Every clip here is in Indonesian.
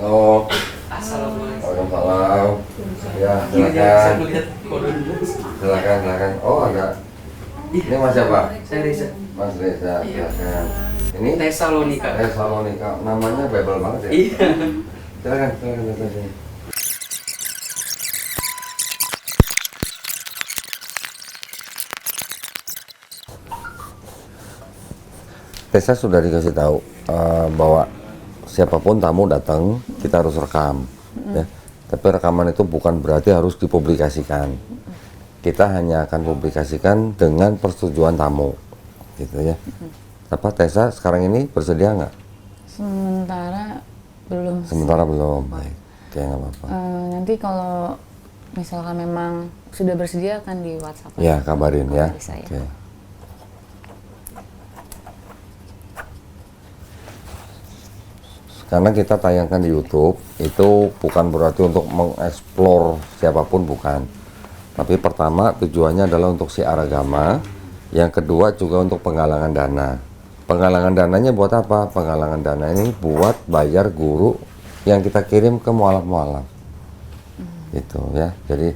Oh, Assalamualaikum. waalaikumsalam. Ya, Saya silakan. melihat kode dulu. Silakan. Oh, ada. Ini Mas siapa? Saya Reza. Mas Reza, silakan. Ini Tesalonika. Tesalonika. Namanya Bible banget ya? Iya. Silakan datang sini. Tessa sudah dikasih tahu bahwa siapapun tamu datang kita harus rekam, ya. Tapi rekaman itu bukan berarti harus dipublikasikan. Kita hanya akan publikasikan dengan persetujuan tamu, gitu ya. Apa Tessa sekarang ini bersedia nggak? Sementara belum. Sementara belum. Baik, oke nggak apa-apa. Nanti kalau misalkan memang sudah bersedia akan di WhatsApp. Ya kabarin ya. Kabari saya. Oke. Karena kita tayangkan di YouTube itu bukan berarti untuk mengeksplor siapapun, bukan. Tapi pertama tujuannya adalah untuk siar agama, yang kedua juga untuk penggalangan dana. Penggalangan dananya buat apa? Penggalangan dana ini buat bayar guru yang kita kirim ke mualaf-mualaf. Itu ya. Jadi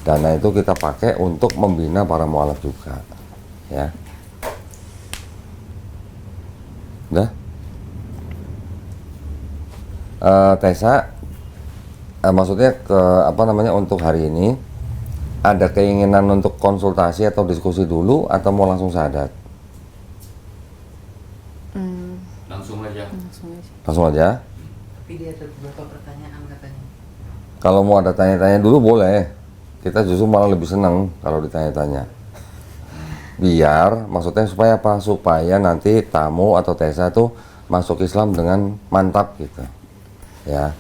dana itu kita pakai untuk membina para mualaf juga. Ya. Udah? Tessa, maksudnya untuk hari ini ada keinginan untuk konsultasi atau diskusi dulu atau mau langsung syahadat? Langsung aja. Langsung aja. Tapi dia ada beberapa pertanyaan katanya. Kalau mau ada tanya-tanya dulu boleh. Kita justru malah lebih senang kalau ditanya-tanya. Biar maksudnya supaya apa? Supaya nanti tamu atau Tessa tuh masuk Islam dengan mantap gitu. Ya,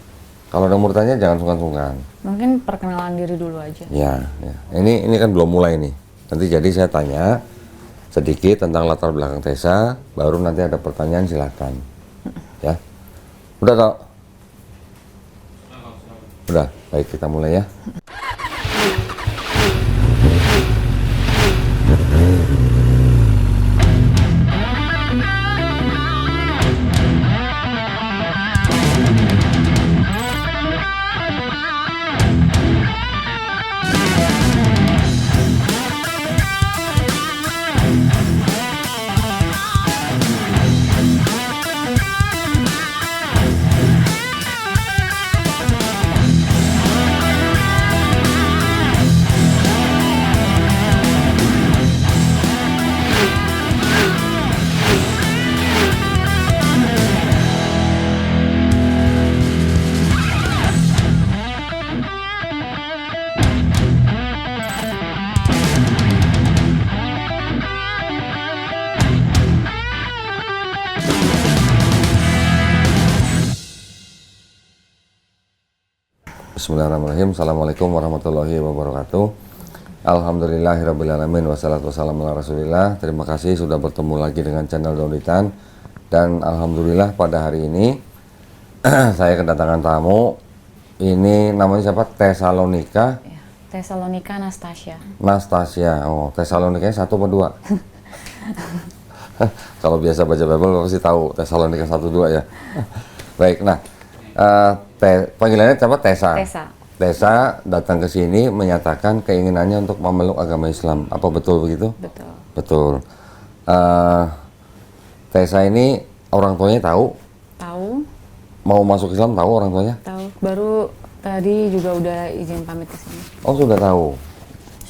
kalau ada mau tanya jangan sungkan-sungkan. Mungkin perkenalan diri dulu aja. Ya. Ini kan belum mulai nih. Nanti jadi saya tanya sedikit tentang latar belakang Tessa, baru nanti ada pertanyaan silakan. Ya, udah tau? Udah, baik kita mulai ya. Bismillahirrahmanirrahim. Assalamualaikum warahmatullahi wabarakatuh. Alhamdulillahirrabbilalamin. Wassalatu wassalamu ala rasulillah. Terima kasih sudah bertemu lagi dengan channel Daunitan. Dan alhamdulillah pada hari ini saya kedatangan tamu. Ini namanya siapa? Tesalonika. Ya, Tesalonika Nastasia. Oh, Tesalonika satu atau dua? Kalau biasa baca Bible pasti tahu Tesalonika 1-2 ya. Baik, nah panggilannya siapa? Tessa. Tessa datang ke sini menyatakan keinginannya untuk memeluk agama Islam. Apa betul begitu? Betul. Betul. Tessa ini orang tuanya tahu? Tahu. Mau masuk Islam tahu orang tuanya? Tahu. Baru tadi juga udah izin pamit ke sini. Oh sudah tahu.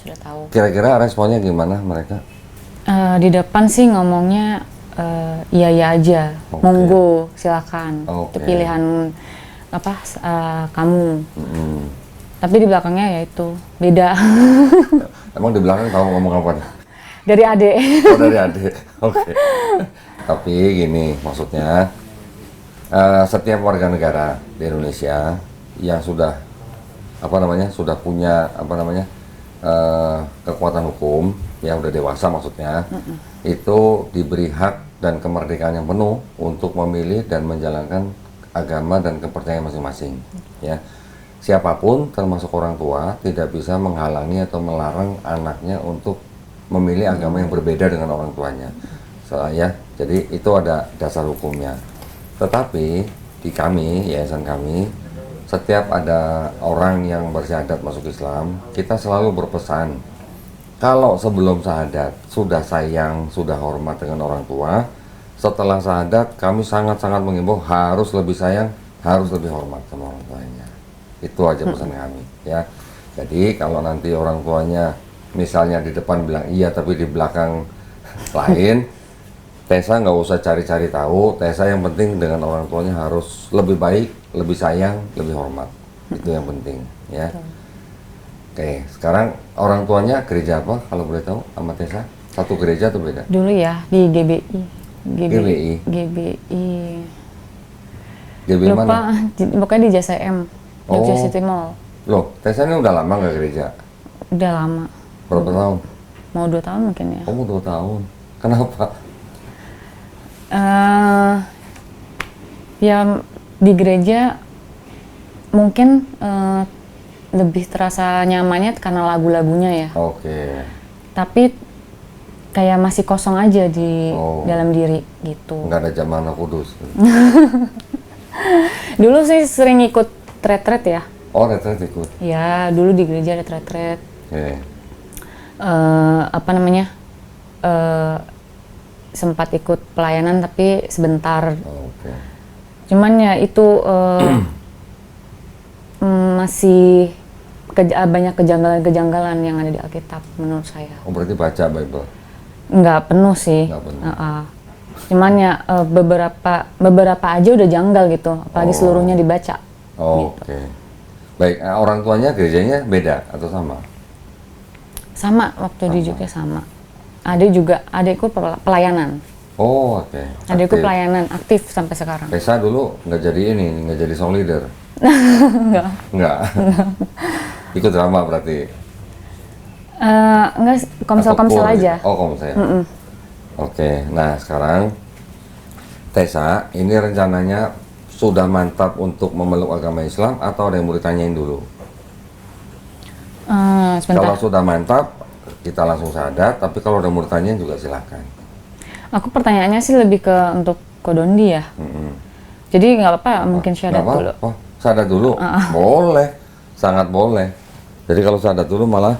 Sudah tahu. Kira-kira responnya gimana mereka? Di depan sih ngomongnya iya aja. Oke. Monggo silakan. Oke. Itu pilihan kamu. Tapi di belakangnya ya itu beda. Emang di belakang tahu ngomong apa? Dari adek. Oh dari adik. Oke. Tapi gini maksudnya setiap warga negara di Indonesia yang sudah sudah punya kekuatan hukum yang udah dewasa maksudnya itu diberi hak dan kemerdekaan yang penuh untuk memilih dan menjalankan agama dan kepercayaan masing-masing. Ya, siapapun termasuk orang tua tidak bisa menghalangi atau melarang anaknya untuk memilih agama yang berbeda dengan orang tuanya. Ya, jadi itu ada dasar hukumnya. Tetapi di kami, yayasan kami, setiap ada orang yang bersyahadat masuk Islam, kita selalu berpesan, kalau sebelum syahadat sudah sayang, sudah hormat dengan orang tua, setelah syahadat kami sangat-sangat mengimbau harus lebih sayang, harus lebih hormat sama orang tuanya. Itu aja pesan kami, ya. Jadi kalau nanti orang tuanya misalnya di depan bilang iya tapi di belakang lain, Tessa nggak usah cari-cari tahu. Tessa yang penting dengan orang tuanya harus lebih baik, lebih sayang, lebih hormat. Itu yang penting, ya. Oke, sekarang orang tuanya gereja apa kalau boleh tahu sama Tessa? Satu gereja atau beda? Dulu ya di GBI. GBI? GBI. GBI Lupa, mana? pokoknya di Jasa M, Jogja Oh. City Mall. Loh, Tessa ini udah lama nggak gereja? Udah lama, Berapa tahun? mau 2 tahun mungkin ya. Kamu 2 tahun. Kenapa? Ya di gereja mungkin lebih terasa nyamannya karena lagu-lagunya ya. Oke. Tapi kayak masih kosong aja di Oh. dalam diri gitu. Nggak ada Jamana Kudus. Dulu sih sering ikut retret ya. Oh, retret ikut. Ya dulu di gereja ada retret. Oke. Apa namanya? Sempat ikut pelayanan tapi sebentar. Oke. Cuman ya itu masih banyak kejanggalan-kejanggalan yang ada di Alkitab menurut saya. Oh, berarti baca Bible. Nggak penuh sih. Nggak penuh. Cuman ya beberapa aja udah janggal gitu, apalagi Oh. seluruhnya dibaca. Oh, Gitu. oke. Baik, orang tuanya gerejanya beda atau sama? Sama waktu di Jogja sama. Adikku pelayanan. Oh, oke. Adikku Aktif. pelayanan aktif sampai sekarang. Tessa dulu nggak jadi ini, nggak jadi song leader. Nggak. Ikut drama berarti. Enggak, komsel-komsel Atau aja. Oh, komsel. Oke, nah sekarang Tessa, ini rencananya sudah mantap untuk memeluk agama Islam atau ada yang mau ditanyain dulu? Sebentar. Kalau sudah mantap, kita langsung syahadat, tapi kalau ada mau ditanyain juga silakan. Aku pertanyaannya sih lebih ke untuk Kodondi ya. Jadi nggak apa-apa mungkin syahadat Nggak dulu. apa-apa. Syahadat dulu? Boleh, sangat boleh. Jadi kalau syahadat dulu malah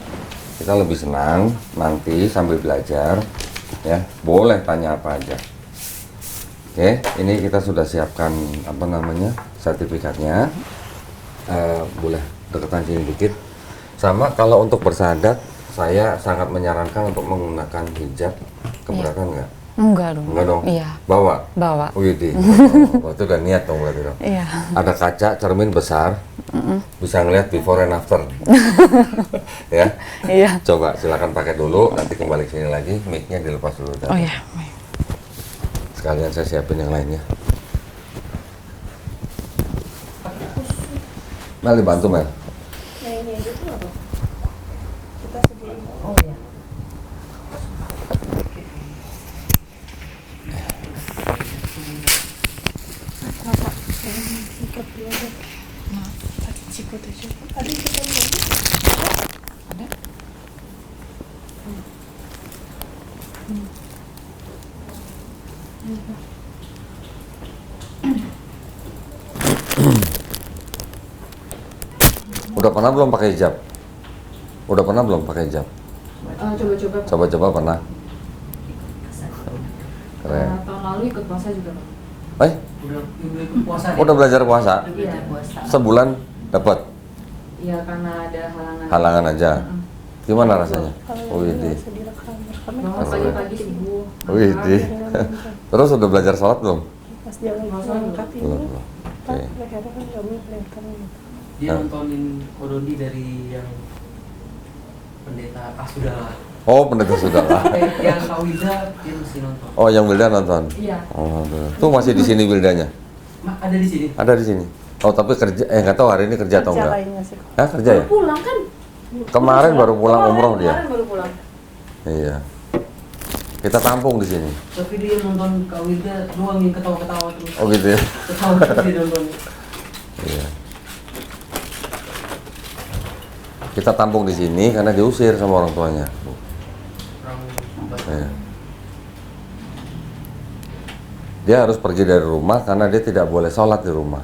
kita lebih senang nanti sambil belajar, ya boleh tanya apa aja. Oke, ini kita sudah siapkan apa namanya sertifikatnya. Boleh deketan sini dikit. Sama kalau untuk bersyahadat, saya sangat menyarankan untuk menggunakan hijab. Keberatan nggak? Enggak dong. Enggak dong? Iya, Bawa? bawa. Wih, itu udah niat dong berarti dong. Iya. Ada kaca cermin besar, bisa ngeliat before and after. Ya, Iya. coba silakan pakai dulu, nanti kembali ke sini lagi, mic-nya dilepas dulu. Oh iya. Sekalian saya siapin yang lainnya. Mel, dibantu Mel. Udah pernah belum pakai hijab? Udah pernah belum pakai hijab? Coba-coba. Coba-coba pernah. Keren. Tahun lalu ikut puasa juga. Udah ikut puasa. Udah belajar puasa? Iya. Sebulan dapat Iya karena ada halangan. halangan aja. Gimana rasanya? Widih. Bangun pagi-pagi subuh. Widih. Terus udah belajar sholat belum? Pas jalan angkat ini, Belum. kan Oke. lehernya kan kami kelihatan gitu. Dia nontonin Kodondi dari yang pendeta Asudala. Oh, pendeta sudah lah. Yang Kak Wilda dia mesti nonton. Oh, yang Wilda nonton. Iya. Oh, tuh masih di sini Wildanya. Ada di sini. Ada di sini. Oh, tapi kerja nggak tahu hari ini kerja atau Kerja enggak. lainnya sih. Hah, kerja ya? Pulang kan? Kemarin baru pulang umroh dia. Kemarin baru pulang. Iya. Kita tampung di sini. Tapi dia nonton Kak Wilda doang yang ketawa-ketawa terus. Oh, gitu ya. Ketawa terus dia nonton. Iya. Kita tampung di sini karena diusir sama orang tuanya. Orang Iya. Dia harus pergi dari rumah karena dia tidak boleh sholat di rumah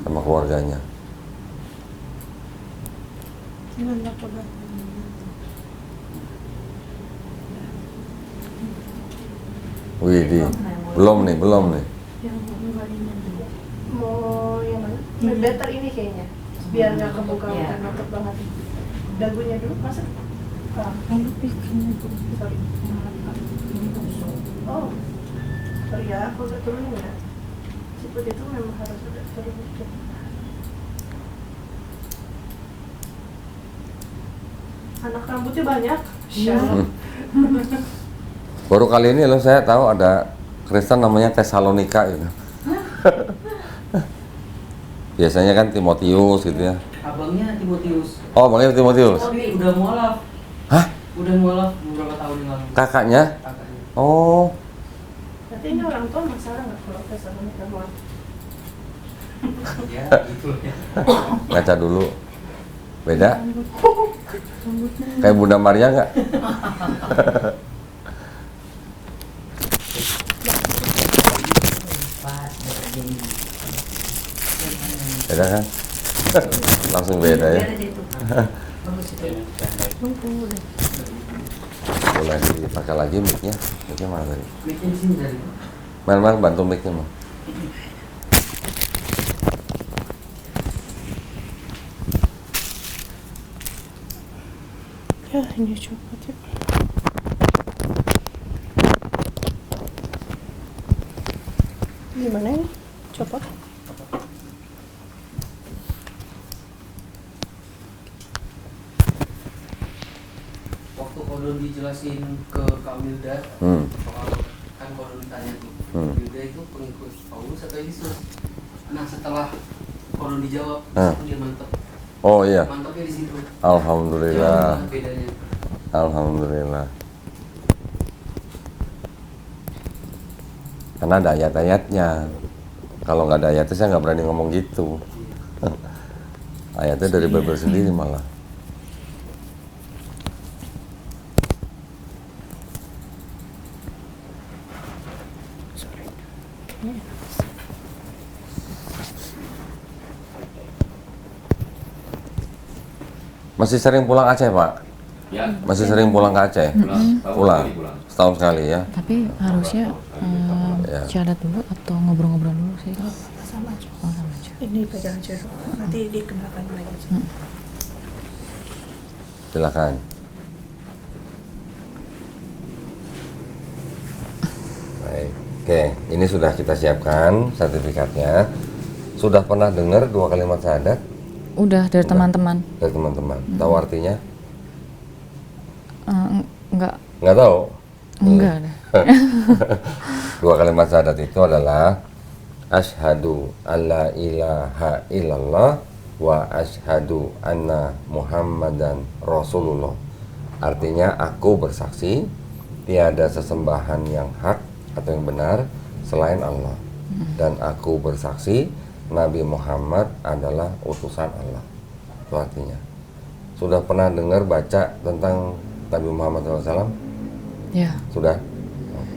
sama keluarganya. Jangan lakukan. Widih, belum nih. Yang enggak ini dulu. Mau yang mana? Better ini kayaknya. Biar nggak kebuka Iya. karena nutup banget. Dagunya dulu masa? Yang bikinnya dulu. Sorry. Oh. Sorry ya, aku udah turunin ya. Siput itu memang harus udah turunin. Anak rambutnya banyak. Syah. Baru kali ini loh saya tahu ada Kristen namanya Tesalonika gitu. Biasanya kan Timotius gitu ya. Abangnya Timotius. Oh, makanya Timotius. Tapi udah mualaf. Hah? Udah mualaf beberapa tahun yang lalu. Kakaknya? Kakaknya. Oh, Berarti ini orang tua masalah nggak kalau Tesalonika doang? Ya, gitu ya. ngaca dulu. Beda? Kayak Bunda Maria nggak? Beda kan? Langsung beda ya. Boleh dipakai lagi mic-nya. Mic-nya mana tadi? Bikin sini dari. Mal bantu mic-nya, Mal. Ya, ini copot ya. Gimana ini? Copot? Waktu Kodon dijelasin ke Kak Milda soal kan Kodon ditanya tuh, Milda itu pengikut Paulus atau Yesus? Nah setelah Kodon dijawab, itu dia mantep. Oh iya. Mantepnya di situ. Alhamdulillah. Jauh banget bedanya. Alhamdulillah. Karena ada ayat-ayatnya. Kalau nggak ada ayatnya saya nggak berani ngomong gitu. Ayatnya dari Bible sendiri malah. Masih sering pulang Aceh, Pak? Ya, Masih sering pulang ke Aceh? Pulang. Setahun sekali ya. Tapi harusnya Ya. syahadat dulu atau ngobrol-ngobrol dulu sih. Sama aja. Oh, sama aja. Ini pegang aja dulu. Nanti dikenakan lagi. Silakan. Baik. Oke, ini sudah kita siapkan sertifikatnya. Sudah pernah dengar 2 kalimat syahadat Udah dari teman-teman. dari teman-teman? Tahu artinya? Enggak, Nggak tahu? enggak ada. 2 kalimat syahadat itu adalah asyhadu alla ilaha illallah wa asyhadu anna muhammadan rasulullah. Artinya aku bersaksi tiada sesembahan yang hak atau yang benar selain Allah, dan aku bersaksi Nabi Muhammad adalah utusan Allah. Itu artinya. Sudah pernah dengar baca tentang Nabi Muhammad SAW? Ya, Sudah?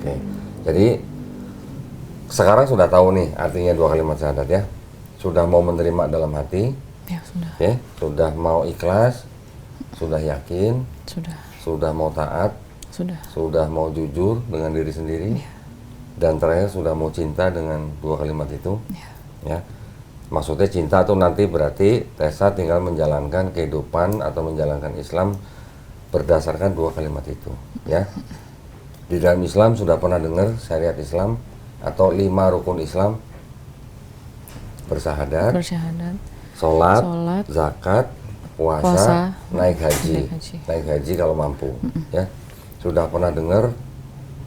Oke. Jadi sekarang sudah tahu nih artinya 2 kalimat syahadat ya. Sudah mau menerima dalam hati, ya sudah, ya. Sudah mau ikhlas, sudah yakin, sudah mau taat, sudah mau jujur dengan diri sendiri, dan terakhir sudah mau cinta dengan 2 kalimat itu. Ya. Maksudnya cinta tuh nanti berarti Tessa tinggal menjalankan kehidupan atau menjalankan Islam berdasarkan 2 kalimat itu, ya. Di dalam Islam sudah pernah dengar syariat Islam atau 5 rukun Islam? Bersahadat, sholat, zakat, puasa, naik haji. Naik haji kalau mampu, ya. Sudah pernah dengar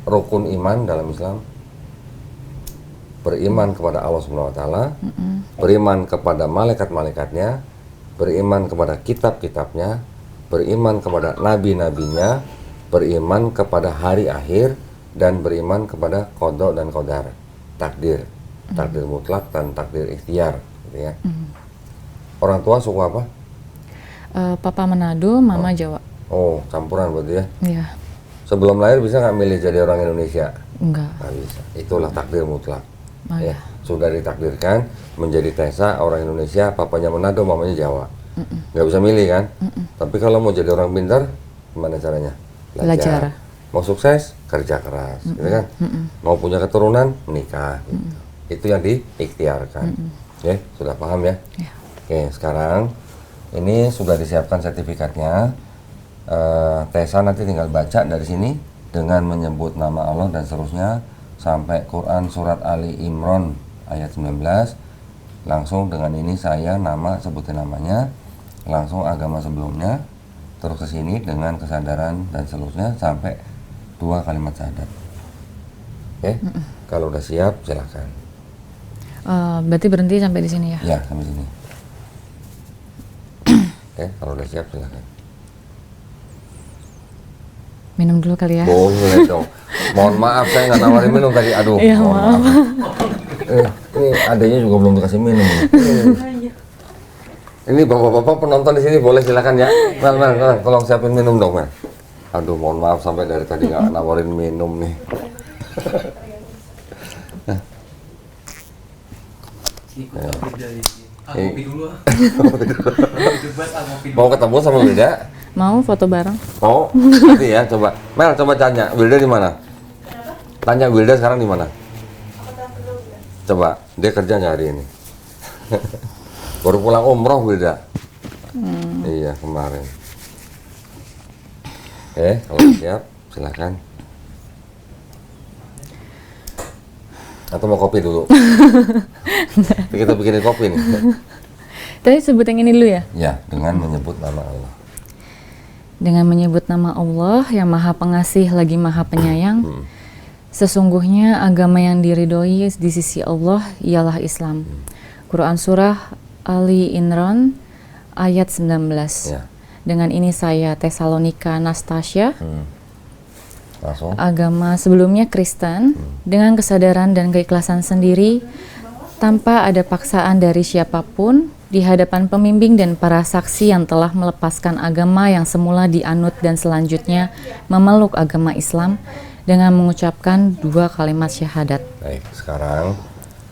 rukun iman dalam Islam? Beriman kepada Allah Subhanahu wa taala, beriman kepada malaikat-malaikatnya, beriman kepada kitab-kitabnya, beriman kepada nabi-nabinya, beriman kepada hari akhir, dan beriman kepada qada dan qadar, takdir, takdir mutlak dan takdir ikhtiar, gitu ya. Orang tua suku apa? Papa Manado, Mama Jawa. Oh, campuran berarti ya. Iya, Sebelum lahir bisa nggak milih jadi orang Indonesia? Enggak. Nggak bisa. Itulah takdir mutlak. Oh, Ya, sudah ditakdirkan menjadi Tessa orang Indonesia, papanya Manado, mamanya Jawa. Nggak bisa milih kan? Tapi kalau mau jadi orang pintar, gimana caranya? Belajar. Mau sukses, kerja keras, gitu kan? Mau punya keturunan, menikah. Gitu. Itu yang diikhtiarkan. Ya, sudah paham ya? Ya. Oke, sekarang ini sudah disiapkan sertifikatnya. Tessa nanti tinggal baca dari sini dengan menyebut nama Allah dan seterusnya sampai Quran surat Ali Imran ayat 19. Langsung dengan ini saya sebutin namanya, langsung agama sebelumnya, terus ke sini dengan kesadaran dan seterusnya sampai 2 kalimat syahadat. Oke, kalau udah siap silakan. Berarti berhenti sampai di sini ya? Ya, sampai sini. Oke, kalau udah siap silakan. Minum dulu kali ya? Boleh dong. Mohon maaf saya nggak nawarin minum tadi. Aduh, Iya, mohon maaf. Ini adanya juga belum dikasih minum. Ini bapak-bapak penonton di sini boleh silakan ya. Mel, tolong siapin minum dong, Mel. Aduh, mohon maaf sampai dari tadi nggak nawarin minum nih. Ikut beda ini. Kopi dulu ah. Debat kopi dulu. Mau ketemu sama Wilda? Mau foto bareng? Mau? Nanti ya, coba. Mel, coba tanya Wilda di mana? Tanya Wilda sekarang di mana? Coba, dia kerja nggak hari ini? Baru pulang umroh Wilda. Iya, kemarin. Oke, kalau siap, silakan. Atau mau kopi dulu? Kita bikinin kopi nih. Tadi sebut yang ini dulu ya? Ya, dengan menyebut nama Allah. Dengan menyebut nama Allah yang Maha Pengasih lagi Maha Penyayang, sesungguhnya agama yang diridhoi di sisi Allah ialah Islam. Quran Surah Ali Imran ayat 19. Ya. Dengan ini saya Tesalonika Nastasia, Langsung. agama sebelumnya Kristen, dengan kesadaran dan keikhlasan sendiri, tanpa ada paksaan dari siapapun, di hadapan pembimbing dan para saksi yang telah melepaskan agama yang semula dianut dan selanjutnya memeluk agama Islam dengan mengucapkan 2 kalimat syahadat. Baik, sekarang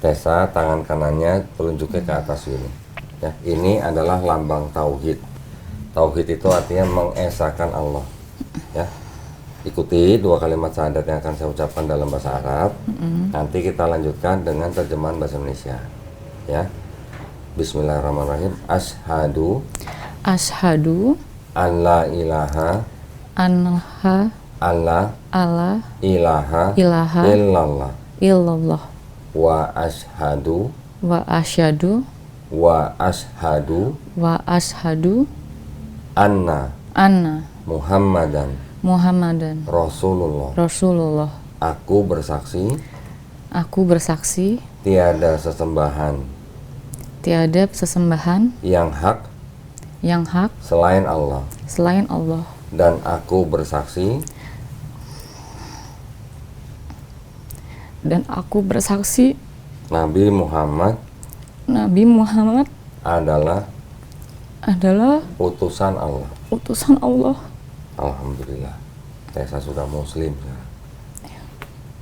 Tessa tangan kanannya telunjuknya ke atas ini. Ya, ini adalah lambang tauhid. Tauhid itu artinya mengesahkan Allah. Ya. Ikuti 2 kalimat syahadat yang akan saya ucapkan dalam bahasa Arab. Nanti kita lanjutkan dengan terjemahan bahasa Indonesia. Ya. Bismillahirrahmanirrahim. Ashadu Ashadu an la ilaha anha alla ala ilaha ilaha illallah illallah wa ashadu wa asyhadu wa ashadu wa ashadu anna anna Muhammadan Muhammadan Rasulullah. Rasulullah. Aku bersaksi Aku bersaksi tiada sesembahan tiada sesembahan yang hak yang hak selain Allah, selain Allah, dan aku bersaksi dan aku bersaksi Nabi Muhammad Nabi Muhammad adalah adalah utusan Allah. utusan Allah. Alhamdulillah, Tessa sudah muslim sekarang.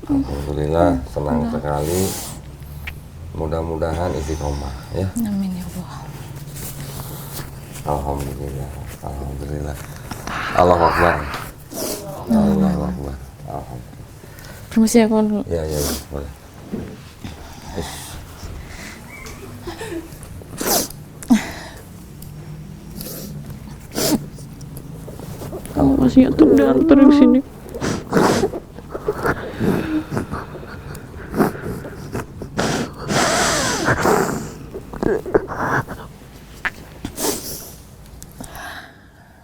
Alhamdulillah, senang sekali. Mudah-mudahan istiqomah ya. Amin ya Allah. Alhamdulillah, alhamdulillah. Allahu Akbar. Allahu Akbar. Alhamdulillah. Permisi ya kawan. Ya, boleh. Ish. Masih antar di sini.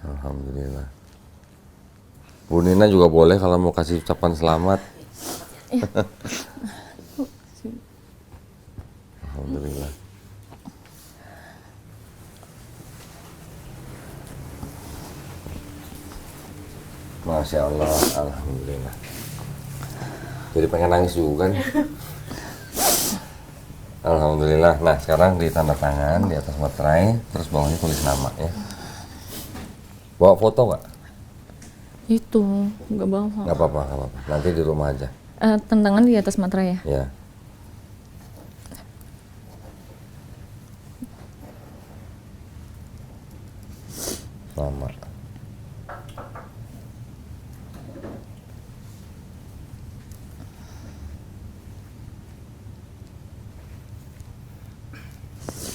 Alhamdulillah. Bu Nina juga boleh kalau mau kasih ucapan selamat. Alhamdulillah. Masya Allah, alhamdulillah. Jadi pengen nangis juga nih. Alhamdulillah. Nah, sekarang di tanda tangan di atas materai, terus bawahnya tulis nama ya. Bawa foto nggak? Itu nggak bawa. Nggak apa-apa, nggak apa-apa. Nanti di rumah aja. Tentangan di atas materai ya. Ya. Sama.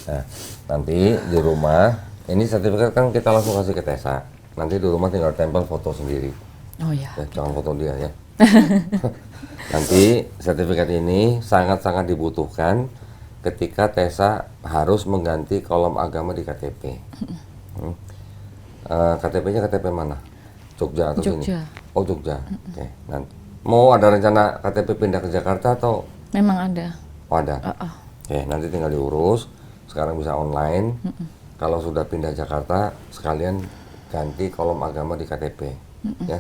Nah, nanti di rumah, ini sertifikat kan kita langsung kasih ke Tessa. Nanti di rumah tinggal tempel foto sendiri. Oh ya. Ya, jangan foto dia ya. Nanti sertifikat ini sangat-sangat dibutuhkan ketika Tessa harus mengganti kolom agama di KTP. KTP-nya KTP mana? Jogja atau sini? Jogja. Oh Jogja. Oke. Nanti mau ada rencana KTP pindah ke Jakarta atau? Memang ada. Oh ada. Oke, nanti tinggal diurus. Sekarang bisa online. Kalau sudah pindah Jakarta, sekalian ganti kolom agama di KTP. Ya.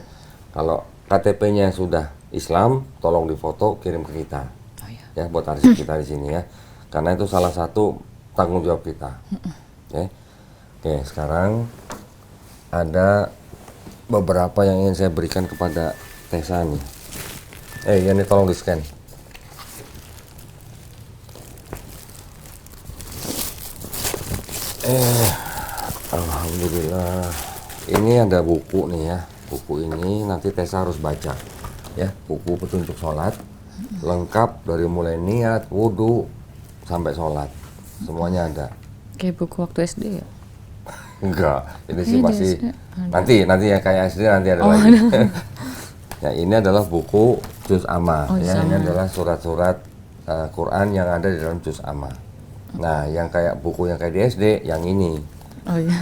Kalau KTP-nya sudah Islam, tolong difoto kirim ke kita. Oh ya. Ya, buat arsip kita di sini ya. Karena itu salah satu tanggung jawab kita. Oke. Oke, sekarang ada beberapa yang ingin saya berikan kepada Tessa nih. Ini tolong di-scan. Alhamdulillah. Ini ada buku nih ya. Buku ini nanti Tessa harus baca. Ya, buku petunjuk sholat. Lengkap dari mulai niat, wudhu, sampai sholat. Semuanya ada. Kayak buku waktu SD ya. Enggak, ini sih Ini di masih SD ada. nanti ya kayak SD nanti ada lagi. Ya, ini adalah buku Juz Amma. Oh, Ya, ini sama. adalah surat-surat Quran yang ada di dalam Juz Amma. Nah, yang kayak buku yang kayak di SD, yang ini. Oh ya.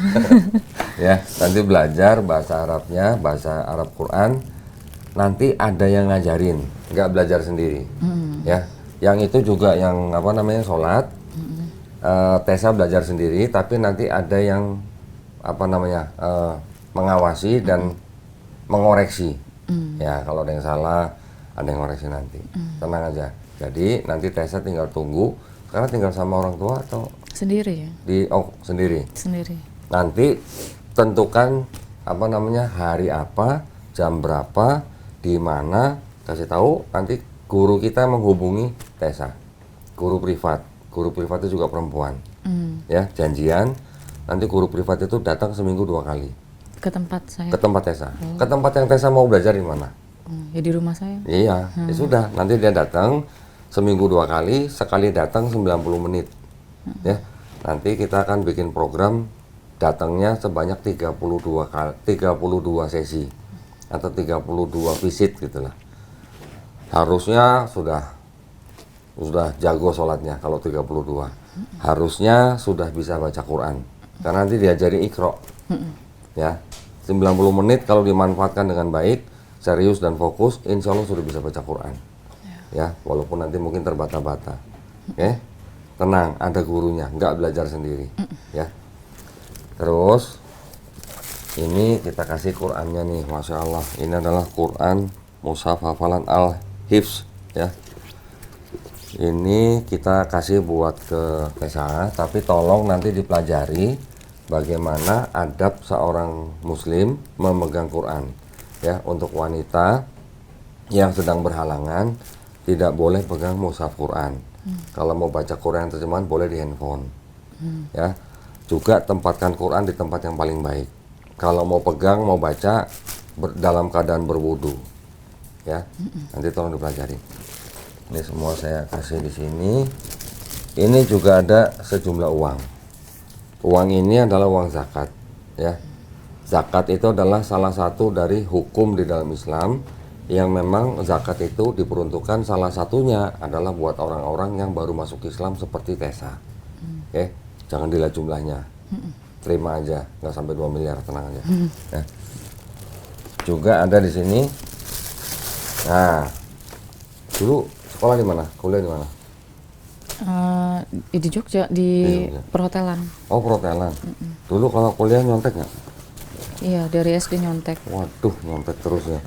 Ya, nanti belajar bahasa Arabnya, bahasa Arab Quran. Nanti ada yang ngajarin, nggak belajar sendiri. Ya, yang itu juga yang apa namanya sholat. Tessa belajar sendiri, tapi nanti ada yang apa namanya mengawasi dan mengoreksi. Ya, kalau ada yang salah, ada yang ngoreksi nanti. Tenang aja. Jadi nanti Tessa tinggal tunggu. Sekarang tinggal sama orang tua atau Sendiri ya. sendiri. Sendiri. Nanti tentukan apa namanya hari apa, jam berapa, di mana, kasih tahu. Nanti guru kita menghubungi Tessa. Guru privat itu juga perempuan. Ya, janjian. Nanti guru privat itu datang seminggu 2 kali Ke tempat saya. ke tempat Tessa. Ke tempat yang Tessa mau belajar di mana? Ya di rumah saya. Iya, ya sudah. Nanti dia datang seminggu 2 kali, sekali datang 90 menit. Ya, nanti kita akan bikin program datangnya sebanyak 32 sesi atau 32 visit gitulah. Harusnya sudah jago sholatnya kalau 32. Harusnya sudah bisa baca Quran. Karena nanti diajari Iqra. Ya, 90 menit kalau dimanfaatkan dengan baik, serius dan fokus, insya Allah sudah bisa baca Quran. Ya, walaupun nanti mungkin terbata-bata. Oke, tenang, ada gurunya, nggak belajar sendiri. Ya, terus ini kita kasih Qurannya nih, masya Allah. Ini adalah Quran Mushaf hafalan Al-Hifz. Ya, ini kita kasih buat ke Tessa, tapi tolong nanti dipelajari bagaimana adab seorang Muslim memegang Quran. Ya, untuk wanita yang sedang berhalangan tidak boleh pegang mushaf Quran. Kalau mau baca Quran terjemahan boleh di handphone. Ya, juga tempatkan Quran di tempat yang paling baik. Kalau mau pegang, mau baca dalam keadaan berwudu. Ya, nanti tolong dipelajari. Ini semua saya kasih di sini. Ini juga ada sejumlah uang. Uang ini adalah uang zakat. Ya, zakat itu adalah salah satu dari hukum di dalam Islam yang memang zakat itu diperuntukkan, salah satunya adalah buat orang-orang yang baru masuk Islam seperti Tessa. Oke, jangan dilihat jumlahnya, terima aja, nggak sampai 2 miliar, tenang aja. Ya. Juga ada di sini. Nah, dulu sekolah di mana? Kuliah di mana? Di Jogja, di Jogja. perhotelan. Oh, perhotelan. Dulu kalau kuliah nyontek nggak? Iya, dari SD nyontek. Waduh, nyontek terus ya.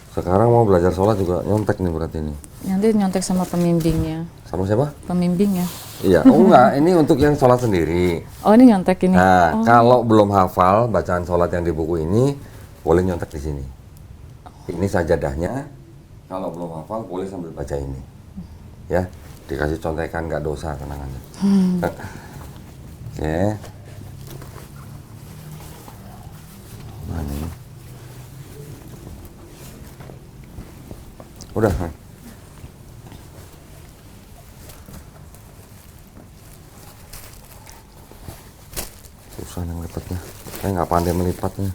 Sekarang mau belajar sholat juga nyontek nih berarti ini. Nanti nyontek sama pembimbingnya. Sama siapa? Pembimbingnya. Iya, oh enggak, ini untuk yang sholat sendiri. Oh, ini nyontek ini. Nah, kalau belum hafal bacaan sholat yang di buku ini, boleh nyontek di sini. Ini sajadahnya, Kalau belum hafal boleh sambil baca ini. Ya, dikasih contekan nggak dosa, tenang aja. Oke. Mana ini? Udah. Susah yang lipatnya. Saya nggak pandai melipatnya.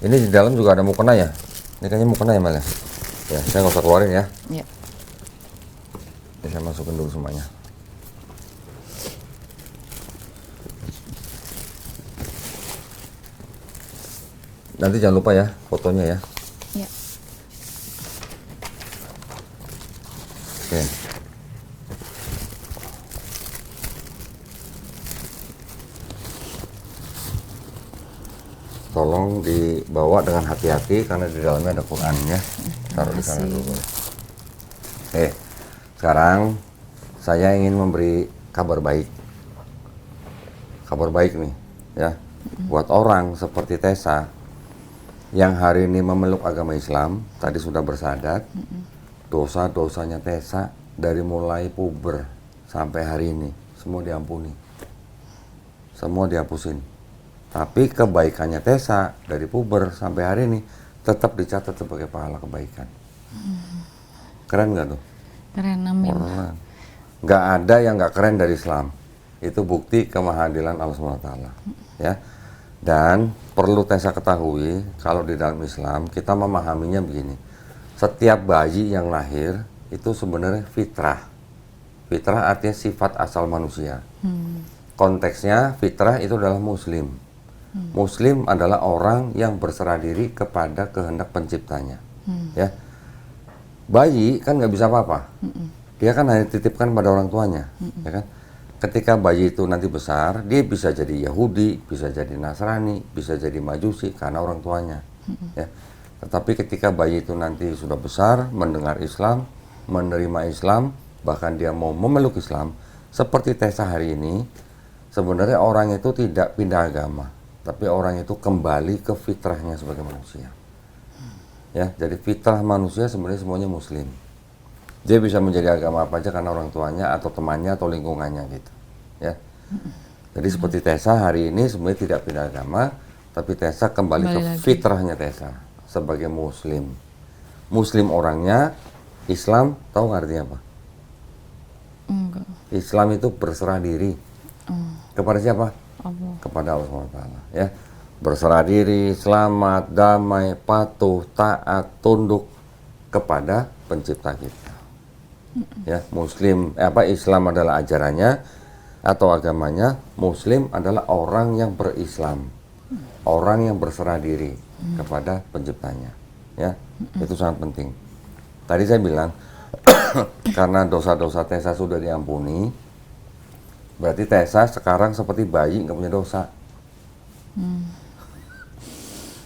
Ini di dalam juga ada mukena ya? Ini kayaknya mukena ya Mal ya? Ya, saya nggak usah keluarin ya. Ya. Ini saya masukin dulu semuanya. Nanti jangan lupa ya fotonya ya. Ya. Oke. Tolong dibawa dengan hati-hati karena di dalamnya ada Quran ya. Taruh di sana dulu. Sekarang saya ingin memberi kabar baik. Kabar baik nih ya. Buat orang seperti Tessa yang hari ini memeluk agama Islam, tadi sudah bersadat, dosa-dosanya Tessa dari mulai puber sampai hari ini semua diampuni, semua dihapusin. Tapi kebaikannya Tessa dari puber sampai hari ini tetap dicatat sebagai pahala kebaikan. Keren nggak tuh? Keren, amin. Keren. Nggak ada yang nggak keren dari Islam. Itu bukti kemahadilan Allah SWT. Ya. Dan perlu Tessa ketahui, kalau di dalam Islam kita memahaminya begini. Setiap bayi yang lahir itu sebenarnya fitrah. Fitrah artinya sifat asal manusia. Konteksnya fitrah itu adalah muslim. Muslim adalah orang yang berserah diri kepada kehendak penciptanya. Ya. Bayi kan nggak bisa apa-apa. Dia kan hanya titipkan pada orang tuanya. Ya kan? Ketika bayi itu nanti besar, dia bisa jadi Yahudi, bisa jadi Nasrani, bisa jadi Majusi karena orang tuanya. Ya. Tetapi ketika bayi itu nanti sudah besar, mendengar Islam, menerima Islam, bahkan dia mau memeluk Islam, seperti Tessa hari ini, sebenarnya orang itu tidak pindah agama, tapi orang itu kembali ke fitrahnya sebagai manusia. Ya, jadi fitrah manusia sebenarnya semuanya Muslim. Dia bisa menjadi agama apa aja karena orang tuanya atau temannya atau lingkungannya gitu. Ya. Jadi seperti Tessa hari ini sebenarnya tidak pindah agama, tapi Tessa kembali ke lagi. fitrahnya Tessa sebagai Muslim. Muslim orangnya, Islam tahu nggak artinya apa? Enggak. Islam itu berserah diri kepada siapa? Allah. Kepada Allah SWT. Ya. Berserah diri, selamat, damai, patuh, taat, tunduk kepada pencipta kita. Ya, Muslim Islam adalah ajarannya atau agamanya. Muslim adalah orang yang berislam, orang yang berserah diri kepada penciptanya. Ya, itu sangat penting. Tadi saya bilang karena dosa-dosa Tessa sudah diampuni, berarti Tessa sekarang seperti bayi nggak punya dosa.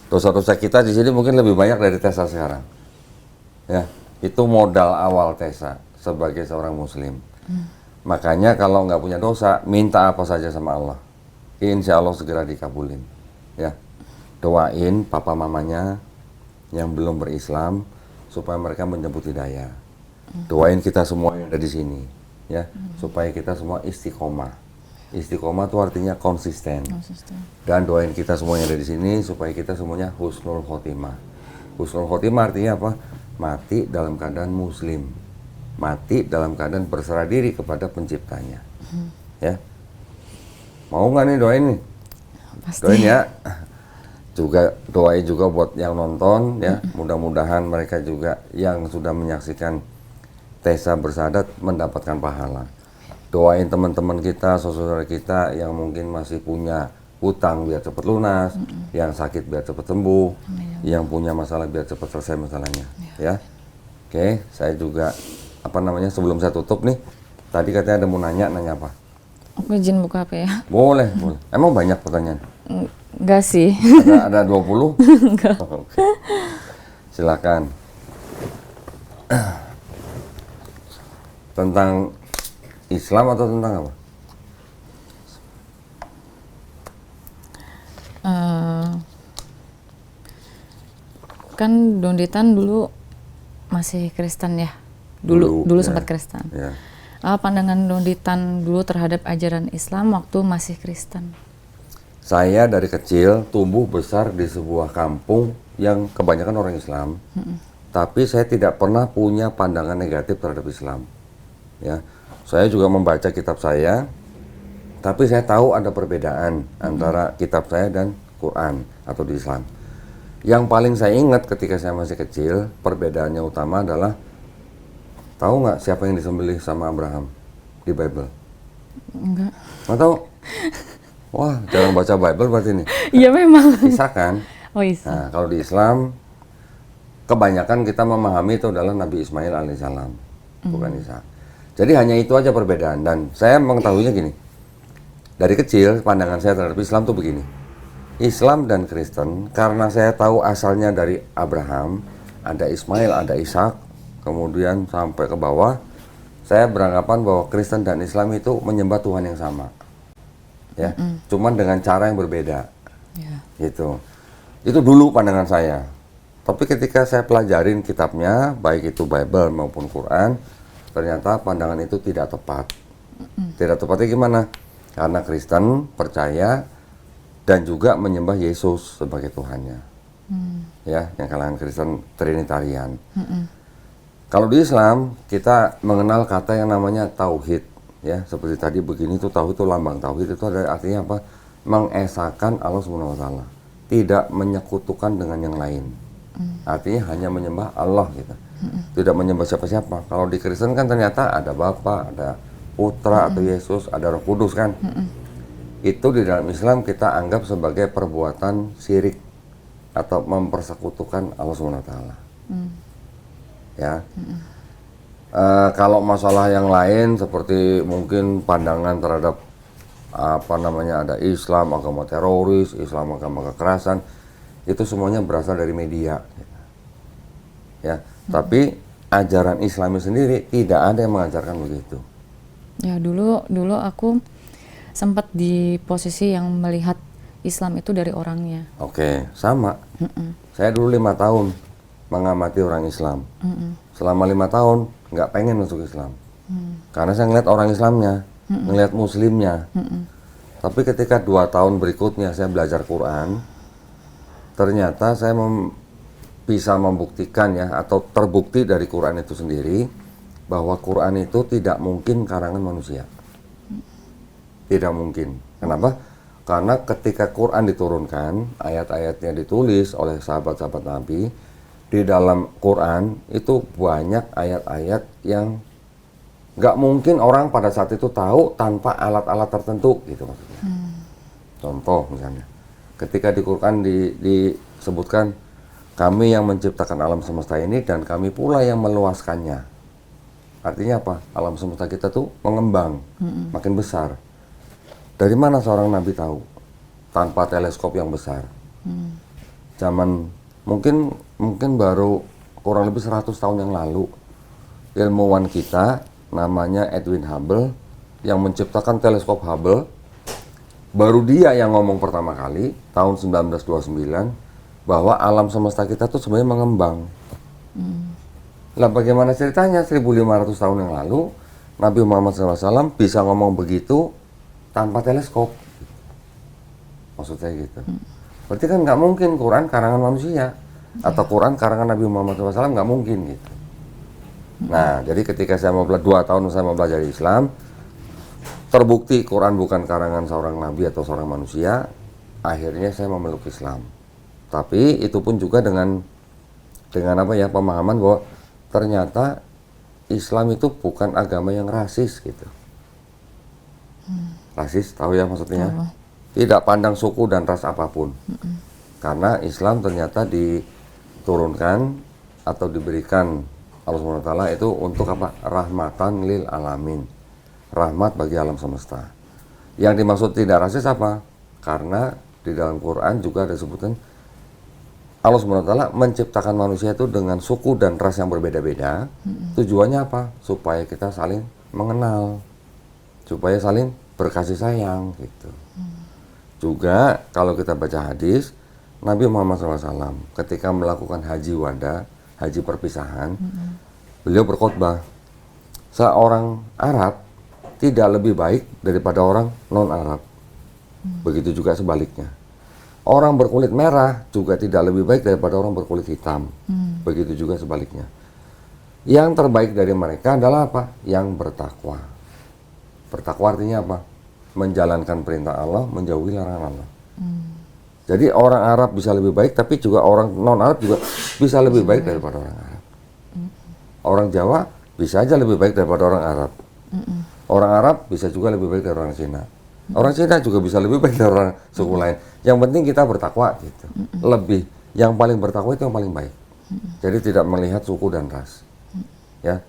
Dosa-dosa kita di sini mungkin lebih banyak dari Tessa sekarang. Ya, itu modal awal Tessa sebagai seorang Muslim. Makanya kalau nggak punya dosa, minta apa saja sama Allah, insya Allah segera dikabulin. Ya, doain papa mamanya yang belum berislam supaya mereka menjemput hidayah. Doain kita semua yang ada di sini, ya, supaya kita semua istiqomah. Istiqomah itu artinya konsisten. Dan doain kita semua yang ada di sini supaya kita semuanya husnul khotimah. Husnul khotimah artinya apa? Mati dalam keadaan Muslim. Mati dalam keadaan berserah diri kepada penciptanya. Ya. Mau nggak nih doain nih? Pasti. Doain ya. Juga doain juga buat yang nonton ya. Mudah-mudahan mereka juga yang sudah menyaksikan Tessa bersadat mendapatkan pahala. Doain teman-teman kita, saudara kita yang mungkin masih punya hutang biar cepat lunas, yang sakit biar cepat sembuh, yang punya masalah biar cepat selesai masalahnya. Ya. Oke, saya juga sebelum saya tutup nih, tadi katanya ada mau nanya apa? Aku izin buka HP ya? Boleh, boleh. Emang banyak pertanyaan? Enggak sih. Ada 20? Enggak. Oke. Silakan. Tentang Islam atau tentang apa? Kan Donditan dulu masih Kristen ya. Dulu ya. sempat Kristen. Ya. Pandangan Donditan dulu terhadap ajaran Islam waktu masih Kristen. Saya dari kecil tumbuh besar di sebuah kampung yang kebanyakan orang Islam, tapi saya tidak pernah punya pandangan negatif terhadap Islam. Ya, saya juga membaca kitab saya, tapi saya tahu ada perbedaan antara kitab saya dan Quran atau di Islam. Yang paling saya ingat ketika saya masih kecil, perbedaannya utama adalah, tahu nggak siapa yang disembelih sama Abraham di Bible? Enggak. Nggak tahu? Wah, jarang baca Bible berarti ini. Iya memang. Ishak kan? Oh Isa. Nah, kalau di Islam, kebanyakan kita memahami itu adalah Nabi Ismail alaihissalam, bukan Ishak. Jadi hanya itu aja perbedaan. Dan saya mengetahuinya gini, dari kecil pandangan saya terhadap Islam tuh begini. Islam dan Kristen, karena saya tahu asalnya dari Abraham, ada Ismail, ada Ishak, kemudian sampai ke bawah, saya beranggapan bahwa Kristen dan Islam itu menyembah Tuhan yang sama. Ya, cuman dengan cara yang berbeda, gitu. Itu dulu pandangan saya. Tapi ketika saya pelajarin kitabnya, baik itu Bible maupun Quran, ternyata pandangan itu tidak tepat. Tidak tepatnya gimana? Karena Kristen percaya dan juga menyembah Yesus sebagai Tuhannya, ya, yang kalangan Kristen Trinitarian. Kalau di Islam kita mengenal kata yang namanya tauhid. Ya, seperti tadi begini tuh, tauhid itu lambang tauhid itu ada artinya apa? Mengesahkan Allah Subhanahu wa taala. Tidak menyekutukan dengan yang lain. Artinya hanya menyembah Allah gitu. Tidak menyembah siapa-siapa. Kalau di Kristen kan ternyata ada Bapa, ada Putra atau Yesus, ada Roh Kudus kan. Itu di dalam Islam kita anggap sebagai perbuatan syirik atau mempersekutukan Allah Subhanahu wa taala. Ya. Kalau masalah yang lain seperti mungkin pandangan terhadap apa namanya, ada Islam agama teroris, Islam agama kekerasan, itu semuanya berasal dari media. Ya, tapi ajaran Islami sendiri tidak ada yang mengajarkan begitu. Ya dulu aku sempat di posisi yang melihat Islam itu dari orangnya. Oke, sama. Saya dulu 5 tahun mengamati orang Islam. Selama 5 tahun nggak pengen masuk Islam, karena saya ngeliat orang Islamnya, ngeliat Muslimnya. Tapi ketika 2 tahun berikutnya saya belajar Quran, ternyata saya bisa membuktikan ya, atau terbukti dari Quran itu sendiri, bahwa Quran itu tidak mungkin karangan manusia. Tidak mungkin. Kenapa? Karena ketika Quran diturunkan, ayat-ayatnya ditulis oleh sahabat-sahabat Nabi, di dalam Quran itu banyak ayat-ayat yang nggak mungkin orang pada saat itu tahu tanpa alat-alat tertentu gitu maksudnya. Contoh misalnya, ketika di Quran disebutkan kami yang menciptakan alam semesta ini dan kami pula yang meluaskannya. Artinya apa? Alam semesta kita tuh mengembang, makin besar. Dari mana seorang nabi tahu? Tanpa teleskop yang besar. Zaman mungkin baru kurang lebih 100 tahun yang lalu, ilmuwan kita namanya Edwin Hubble yang menciptakan teleskop Hubble, baru dia yang ngomong pertama kali tahun 1929 bahwa alam semesta kita tuh sebenarnya mengembang. Lah bagaimana ceritanya 1500 tahun yang lalu Nabi Muhammad SAW bisa ngomong begitu tanpa teleskop? Maksud saya gitu. Berarti kan nggak mungkin Quran karangan manusia atau Quran karangan Nabi Muhammad SAW, nggak mungkin gitu. Nah, jadi ketika saya mau 2 tahun saya mau belajar Islam, terbukti Quran bukan karangan seorang nabi atau seorang manusia, akhirnya saya memeluk Islam. Tapi itu pun juga dengan apa ya, pemahaman bahwa ternyata Islam itu bukan agama yang rasis gitu. Rasis, tahu ya maksudnya? Tidak pandang suku dan ras apapun. Karena Islam ternyata diturunkan atau diberikan Allah SWT itu untuk apa? Rahmatan lil alamin. Rahmat bagi alam semesta. Yang dimaksud tidak rasis apa? Karena di dalam Quran juga ada sebutan Allah SWT menciptakan manusia itu dengan suku dan ras yang berbeda-beda. Tujuannya apa? Supaya kita saling mengenal, supaya saling berkasih sayang gitu. Juga kalau kita baca hadis, Nabi Muhammad SAW ketika melakukan haji wada haji perpisahan, beliau berkhotbah, seorang Arab tidak lebih baik daripada orang non-Arab. Begitu juga sebaliknya. Orang berkulit merah juga tidak lebih baik daripada orang berkulit hitam. Begitu juga sebaliknya. Yang terbaik dari mereka adalah apa? Yang bertakwa. Bertakwa artinya apa? Menjalankan perintah Allah, menjauhi larangan Allah. Jadi orang Arab bisa lebih baik, tapi juga orang non-Arab juga bisa lebih baik daripada orang Arab. Orang Jawa bisa aja lebih baik daripada orang Arab. Orang Arab bisa juga lebih baik dari orang Cina. Orang Cina juga bisa lebih baik dari orang suku lain. Yang penting kita bertakwa gitu. Lebih, yang paling bertakwa itu yang paling baik. Jadi tidak melihat suku dan ras. Ya.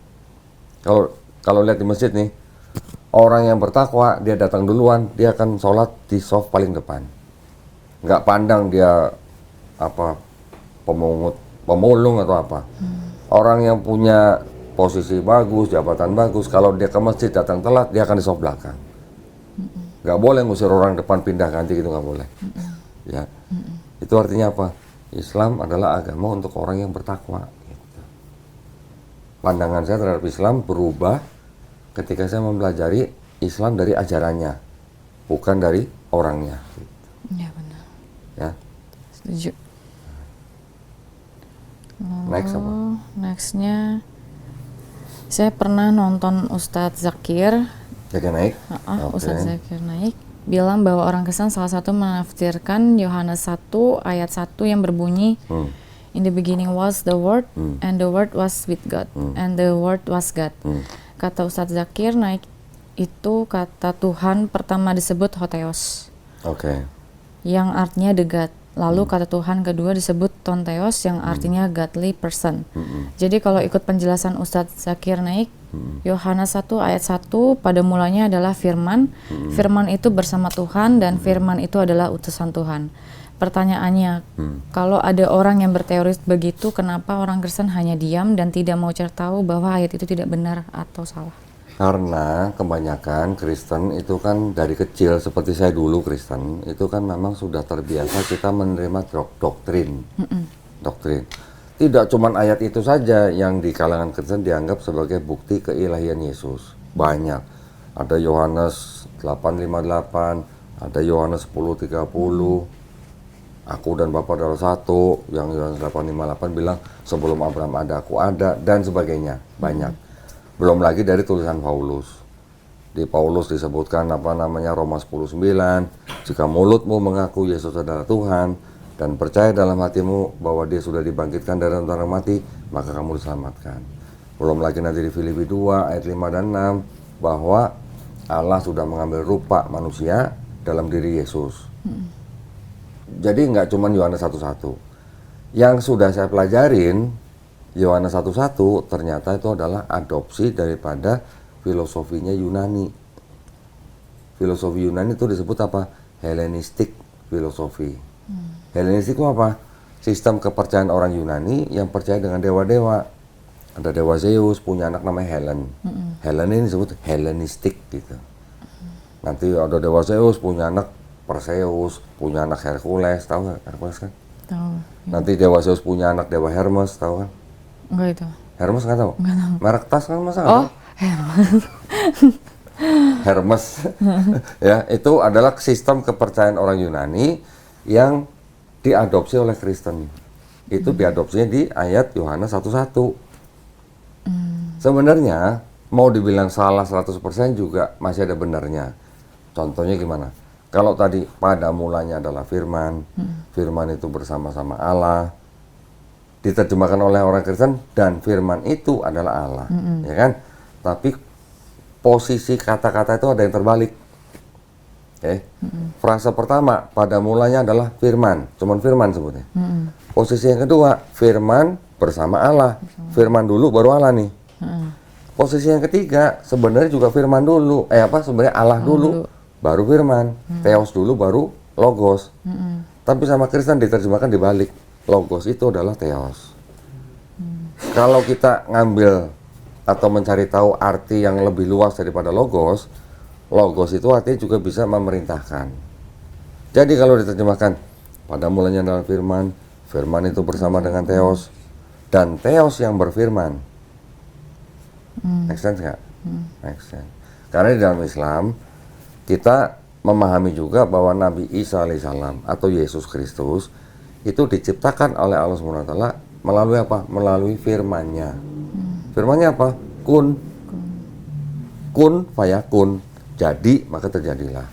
Kalau lihat di masjid nih, orang yang bertakwa dia datang duluan, dia akan sholat di shaf paling depan. Nggak pandang dia apa pemungut, pemulung atau apa. Orang yang punya posisi bagus, jabatan bagus, kalau dia ke masjid datang telat, dia akan di shaf belakang. Nggak boleh ngusir orang depan pindah ganti gitu, nggak boleh. Ya, itu artinya apa? Islam adalah agama untuk orang yang bertakwa. Gitu. Pandangan saya terhadap Islam berubah ketika saya mempelajari Islam dari ajarannya, bukan dari orangnya. Gitu. Ya benar. Ya. Setuju. Next apa? Nextnya, saya pernah nonton Ustadz Zakir. Jaga naik. Ustadz Zakir Naik bilang bahwa orang Kristen salah satu menafsirkan Yohanes 1 ayat 1 yang berbunyi In the beginning was the word and the word was with God and the word was God. Kata Ustadz Zakir Naik itu kata Tuhan pertama disebut Hotheos. Oke. Yang artinya the God. Lalu kata Tuhan kedua disebut Tontheos yang artinya godly person. Jadi kalau ikut penjelasan Ustadz Zakir Naik, Yohanes 1 ayat 1 pada mulanya adalah firman. Firman itu bersama Tuhan dan firman itu adalah utusan Tuhan. Pertanyaannya, kalau ada orang yang berteori begitu, kenapa orang Kristen hanya diam dan tidak mau cari tahu bahwa ayat itu tidak benar atau salah? Karena kebanyakan Kristen itu kan dari kecil, seperti saya dulu Kristen, itu kan memang sudah terbiasa kita menerima doktrin. Doktrin. Tidak cuma ayat itu saja yang di kalangan Kristen dianggap sebagai bukti keilahian Yesus. Banyak. Ada Yohanes 8:58, ada Yohanes 10:30. Aku dan Bapa adalah satu, yang Yohanes 8:58 bilang sebelum Abraham ada aku ada, dan sebagainya. Banyak. Belum lagi dari tulisan Paulus. Di Paulus disebutkan apa namanya Roma 10:9, jika mulutmu mengaku Yesus adalah Tuhan dan percaya dalam hatimu bahwa dia sudah dibangkitkan dari antara mati, maka kamu diselamatkan. Belum lagi nanti di Filipi 2 ayat 5 dan 6 bahwa Allah sudah mengambil rupa manusia dalam diri Yesus. Jadi nggak cuma Yohanes 1:1. Yang sudah saya pelajarin Yohanes 1:1 ternyata itu adalah adopsi daripada filosofinya Yunani. Filosofi Yunani itu disebut apa? Hellenistic filosofi. Hellenistik itu apa? Sistem kepercayaan orang Yunani yang percaya dengan dewa-dewa. Ada dewa Zeus, punya anak namanya Helen. Helen ini disebut Hellenistik gitu. Nanti ada dewa Zeus, punya anak Perseus, punya anak Hercules, tahu nggak Hercules kan? Tahu. Nanti dewa Zeus punya anak dewa Hermes, tahu kan? Enggak itu. Hermes nggak tahu? Nggak tahu. Merek tas kan masa nggak Oh, tahu? Hermes. Ya, itu adalah sistem kepercayaan orang Yunani yang diadopsi oleh Kristen. Itu diadopsinya di ayat Yohanes 1:1. Sebenarnya mau dibilang salah 100% juga masih ada benarnya. Contohnya gimana? Kalau tadi pada mulanya adalah firman, firman itu bersama-sama Allah, diterjemahkan oleh orang Kristen dan firman itu adalah Allah, ya kan? Tapi posisi kata-kata itu ada yang terbalik. Frasa pertama pada mulanya adalah firman, cuman firman sebutnya. Posisi yang kedua firman bersama Allah, firman dulu baru Allah nih. Posisi yang ketiga sebenarnya juga firman dulu, sebenarnya Allah dulu, baru firman, theos dulu baru logos. Tapi sama Kristen diterjemahkan dibalik, logos itu adalah theos. Kalau kita ngambil atau mencari tahu arti yang lebih luas daripada logos, logos itu artinya juga bisa memerintahkan. Jadi kalau diterjemahkan pada mulanya adalah firman, firman itu bersama dengan theos, dan Theos yang berfirman. Make sense nggak? Make sense. Karena di dalam Islam kita memahami juga bahwa Nabi Isa alaihissalam atau Yesus Kristus itu diciptakan oleh Allah SWT melalui apa? Melalui firman-Nya. Firman-Nya apa? Kun. Kun fayakun. Jadi maka terjadilah.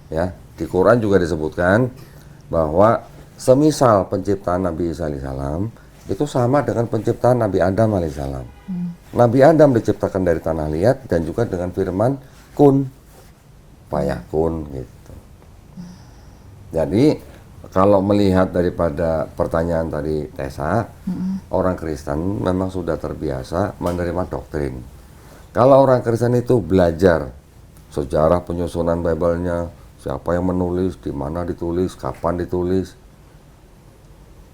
Ya, di Quran juga disebutkan bahwa semisal penciptaan Nabi Isa alaihissalam itu sama dengan penciptaan Nabi Adam alaihissalam. Nabi Adam diciptakan dari tanah liat dan juga dengan firman kun fayakun gitu. Jadi kalau melihat daripada pertanyaan tadi Tessa, orang Kristen memang sudah terbiasa menerima doktrin. Kalau orang Kristen itu belajar sejarah penyusunan Bible-nya, siapa yang menulis, di mana ditulis, kapan ditulis,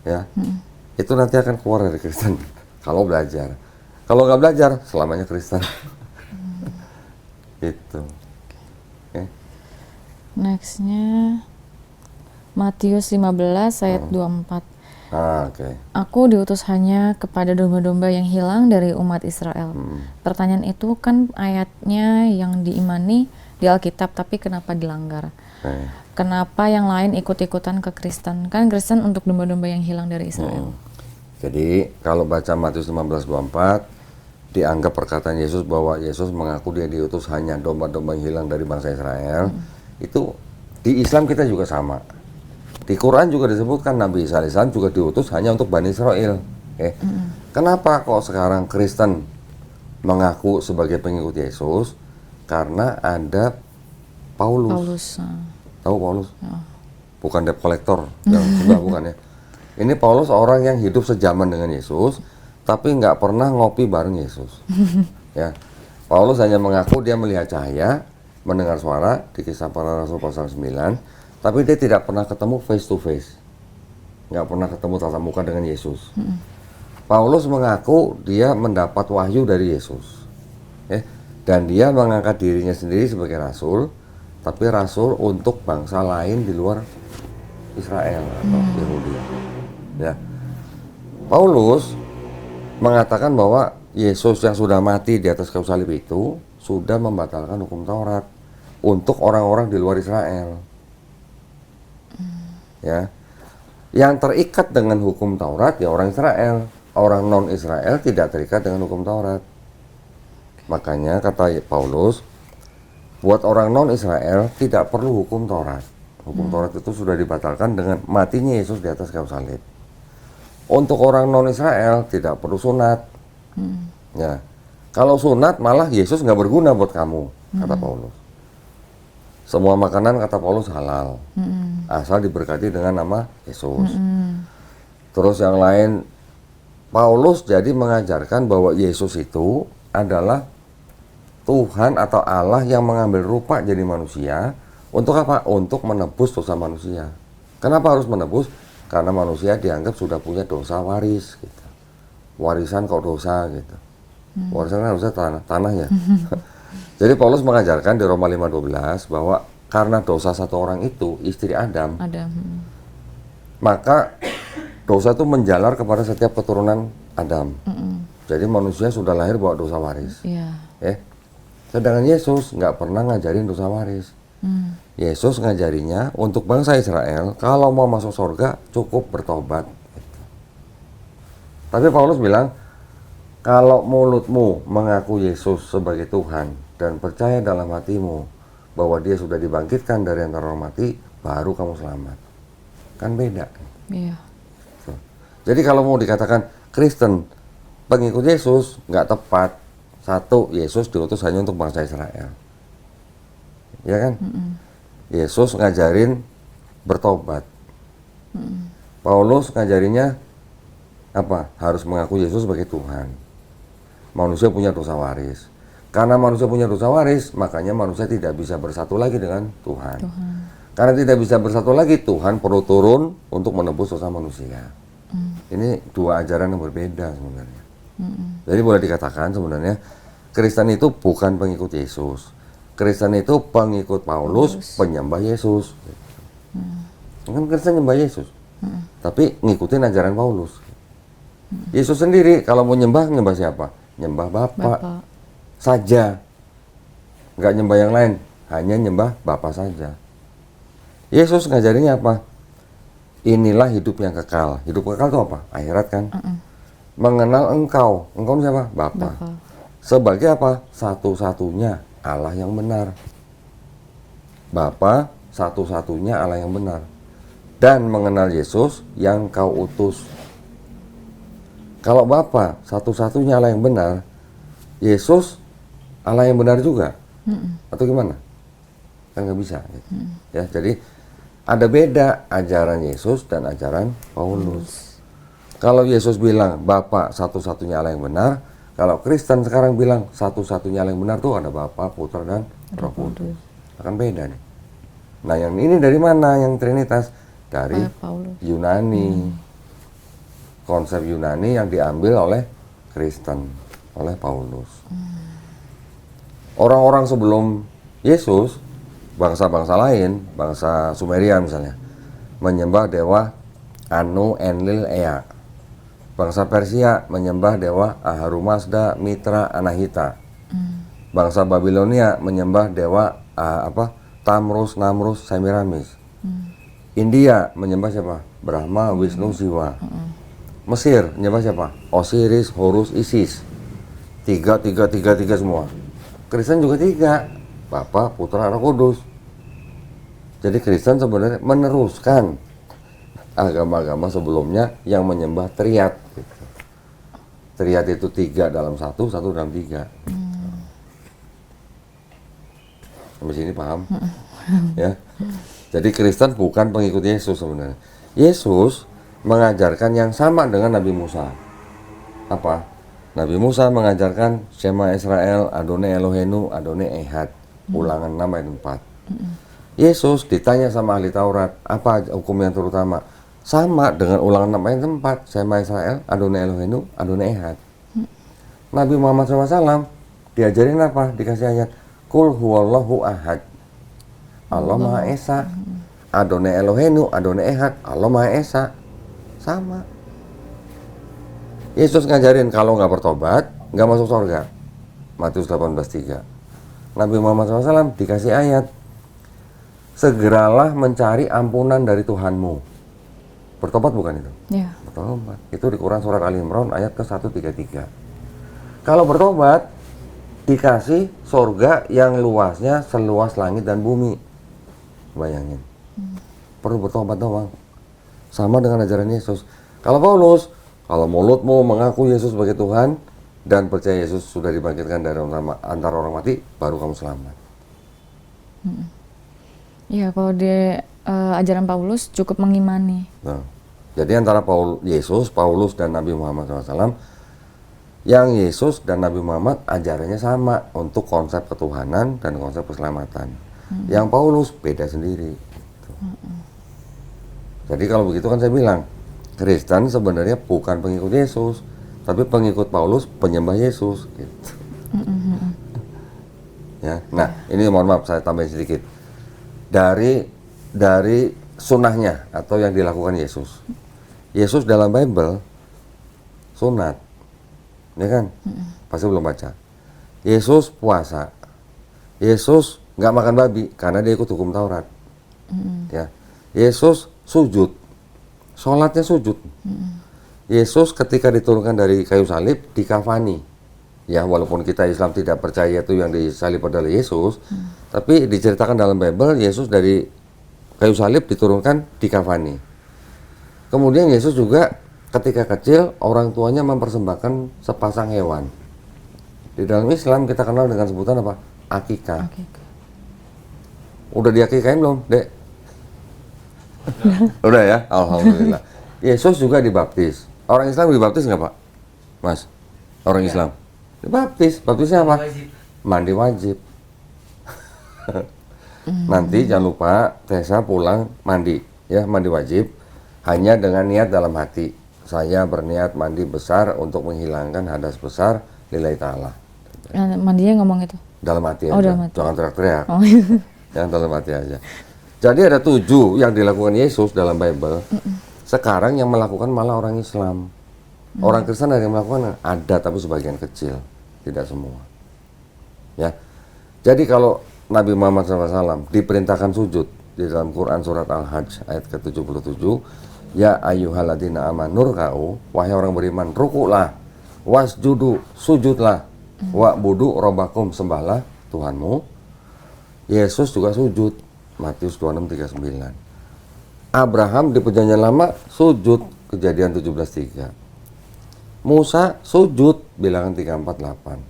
ya, itu nanti akan keluar dari Kristen. Kalau belajar, kalau nggak belajar, selamanya Kristen. Itu. Okay. Nextnya Matius 15 ayat 24. Oke. Aku diutus hanya kepada domba-domba yang hilang dari umat Israel. Pertanyaan itu kan ayatnya yang diimani di Alkitab, tapi kenapa dilanggar? Okay. Kenapa yang lain ikut-ikutan ke Kristen? Kan Kristen untuk domba-domba yang hilang dari Israel. Jadi kalau baca Matius 15:24 dianggap perkataan Yesus bahwa Yesus mengaku dia diutus hanya domba-domba yang hilang dari bangsa Israel. Itu di Islam kita juga sama. Di Quran juga disebutkan Nabi Isa alaihissalam juga diutus hanya untuk Bani Israel. Okay. Kenapa kok sekarang Kristen mengaku sebagai pengikut Yesus? Karena ada Paulus. Tahu Paulus? Bukan debt collector, yang sudah bukan ya. Ini Paulus orang yang hidup sejaman dengan Yesus, tapi nggak pernah ngopi bareng Yesus. Ya, Paulus hanya mengaku dia melihat cahaya, mendengar suara di Kisah Para Rasul pasal 9, tapi dia tidak pernah ketemu face to face, nggak pernah ketemu tatap muka dengan Yesus. Paulus mengaku dia mendapat wahyu dari Yesus, dan dia mengangkat dirinya sendiri sebagai rasul, tapi rasul untuk bangsa lain di luar Israel atau Yahudi. Ya, Paulus mengatakan bahwa Yesus yang sudah mati di atas kayu salib itu sudah membatalkan hukum Taurat untuk orang-orang di luar Israel. Ya, yang terikat dengan hukum Taurat ya orang Israel, orang non Israel tidak terikat dengan hukum Taurat. Makanya kata Paulus, buat orang non Israel tidak perlu hukum Taurat. Hukum Taurat itu sudah dibatalkan dengan matinya Yesus di atas kayu salib. Untuk orang non Israel tidak perlu sunat. Ya, kalau sunat malah Yesus nggak berguna buat kamu, kata Paulus. Semua makanan kata Paulus halal, asal diberkati dengan nama Yesus. Terus yang lain, Paulus jadi mengajarkan bahwa Yesus itu adalah Tuhan atau Allah yang mengambil rupa jadi manusia. Untuk apa? Untuk menebus dosa manusia. Kenapa harus menebus? Karena manusia dianggap sudah punya dosa waris. Gitu. Warisan kok dosa gitu. Warisan kan harusnya tanah ya. Jadi Paulus mengajarkan di Roma 5:12 bahwa karena dosa satu orang itu, istri Adam. Maka dosa itu menjalar kepada setiap keturunan Adam. Jadi manusia sudah lahir bawa dosa waris. Sedangkan Yesus nggak pernah ngajarin dosa waris. Yesus ngajarinya untuk bangsa Israel, kalau mau masuk surga cukup bertobat. Tapi Paulus bilang, kalau mulutmu mengaku Yesus sebagai Tuhan dan percaya dalam hatimu bahwa dia sudah dibangkitkan dari antara orang mati, baru kamu selamat. Kan beda. Iya. Jadi kalau mau dikatakan Kristen pengikut Yesus, nggak tepat. Satu, Yesus diutus hanya untuk bangsa Israel. Ya kan? Yesus ngajarin bertobat. Paulus ngajarinya apa? Harus mengaku Yesus sebagai Tuhan. Manusia punya dosa waris. Karena manusia punya dosa waris, makanya manusia tidak bisa bersatu lagi dengan Tuhan. Karena tidak bisa bersatu lagi, Tuhan perlu turun untuk menebus dosa manusia. Ini dua ajaran yang berbeda sebenarnya. Jadi boleh dikatakan sebenarnya Kristen itu bukan pengikut Yesus. Kristen itu pengikut Paulus, penyembah Yesus. Kan Kristen nyembah Yesus, tapi ngikutin ajaran Paulus. Yesus sendiri kalau mau nyembah siapa? Nyembah Bapa Bapak. saja. Nggak nyembah yang lain, hanya nyembah Bapa saja. Yesus ngajarinnya apa? Inilah hidup yang kekal. Hidup kekal itu apa? Akhirat kan? Mengenal engkau. Engkau siapa? Bapa. Bapak. Sebagai apa? Satu-satunya Allah yang benar. Bapa satu-satunya Allah yang benar. Dan mengenal Yesus yang kau utus. Kalau Bapa satu-satunya Allah yang benar, Yesus Allah yang benar juga? Atau gimana? Kan nggak bisa. Gitu. Ya, jadi ada beda ajaran Yesus dan ajaran Paulus. Kalau Yesus bilang Bapa satu-satunya Allah yang benar, kalau Kristen sekarang bilang satu-satunya Allah yang benar tuh ada Bapa, Putra, dan Roh Kudus. Akan beda nih. Nah yang ini dari mana? Yang Trinitas? Dari Paulus. Yunani. Konsep Yunani yang diambil oleh Kristen, oleh Paulus. Orang-orang sebelum Yesus, bangsa-bangsa lain, bangsa Sumeria misalnya, menyembah dewa Anu, Enlil, Ea. Bangsa Persia menyembah dewa Ahura-Mazda, Mitra, Anahita. Bangsa Babilonia menyembah dewa Tamrus, Namrus, Semiramis. India menyembah siapa? Brahma, Wisnu, Siwa. Mesir menyembah siapa? Osiris, Horus, Isis. Tiga semua. Kristen juga tiga, Bapa, Putra, Roh Kudus. Jadi Kristen sebenarnya meneruskan agama-agama sebelumnya yang menyembah triad. Gitu. Triad itu 3 dalam 1, 1 dalam 3. Sampai sini paham? Ya. Jadi Kristen bukan pengikut Yesus sebenarnya. Yesus mengajarkan yang sama dengan Nabi Musa. Apa? Nabi Musa mengajarkan Shema Israel, Adonai Eloheinu, Adonai Ehad. Ulangan 6 ayat 4. Yesus ditanya sama ahli Taurat, apa hukum yang terutama? Sama dengan ulangan 6 ayat 4. Shema Israel, Adonai Eloheinu, Adonai Ehad. Nabi Muhammad SAW diajarin apa? Dikasih ayat, Kul huwallahu ahad. Allah Maha Esa. Adonai Eloheinu, Adonai Ehad. Allah Maha Esa. Sama. Yesus ngajarin kalau nggak bertobat, nggak masuk surga. Matius 18:3. Nabi Muhammad SAW dikasih ayat, segeralah mencari ampunan dari Tuhanmu. Bertobat bukan itu? Ya. Bertobat. Itu di Quran surat Ali Imran ayat ke-133. Kalau bertobat, dikasih surga yang luasnya seluas langit dan bumi. Bayangin. Perlu bertobat doang. Sama dengan ajaran Yesus. Kalau Paulus, kalau mulutmu mengaku Yesus sebagai Tuhan dan percaya Yesus sudah dibangkitkan dari antara orang mati, baru kamu selamat. Ya, kalau di ajaran Paulus cukup mengimani. Nah, jadi antara Yesus, Paulus, dan Nabi Muhammad SAW, yang Yesus dan Nabi Muhammad ajarannya sama untuk konsep ketuhanan dan konsep keselamatan. Yang Paulus beda sendiri. Jadi kalau begitu kan saya bilang, Kristen sebenarnya bukan pengikut Yesus, tapi pengikut Paulus, penyembah Yesus. Gitu. Ya, nah ini mohon maaf saya tambahin sedikit. Dari sunnahnya atau yang dilakukan Yesus. Yesus dalam Bible sunat, ya kan? Pasti belum baca. Yesus puasa. Yesus nggak makan babi karena dia ikut hukum Taurat. Ya, Yesus sujud, sholatnya sujud. Yesus ketika diturunkan dari kayu salib dikafani. Ya, walaupun kita Islam tidak percaya itu yang disalib adalah Yesus, tapi diceritakan dalam Bible Yesus dari kayu salib diturunkan dikafani. Kemudian Yesus juga ketika kecil orang tuanya mempersembahkan sepasang hewan. Di dalam Islam kita kenal dengan sebutan apa? Akikah. Udah diakikahin belum, Dek? Udah ya, alhamdulillah. Yesus juga dibaptis. Orang Islam dibaptis nggak, Pak? Mas, orang Islam dibaptis. Baptisnya apa? Wajib. Mandi wajib. Nanti jangan lupa Tessa pulang mandi, ya, mandi wajib. Hanya dengan niat dalam hati. Saya berniat mandi besar untuk menghilangkan hadas besar lillahi ta'ala. Mandinya ngomong itu. Dalam hati Oh, aja, dalam hati. jangan teriak-teriak. Oh. Yang dalam hati aja. Jadi ada 7 yang dilakukan Yesus dalam Bible. Sekarang yang melakukan malah orang Islam. Orang Kristen ada yang melakukan, ada tapi sebagian kecil, tidak semua. Ya, jadi kalau Nabi Muhammad SAW diperintahkan sujud di dalam Quran surat Al-Hajj ayat ke-77, ya ayyuhalladzina amanur kau, wahai orang beriman, rukuklah, wasjudu, sujudlah, wa'budu robbakum, sembahlah Tuhanmu. Yesus juga sujud, Matius 26:39. Abraham di perjanjian lama sujud, Kejadian 17:3. Musa sujud, Bilangan 3:48.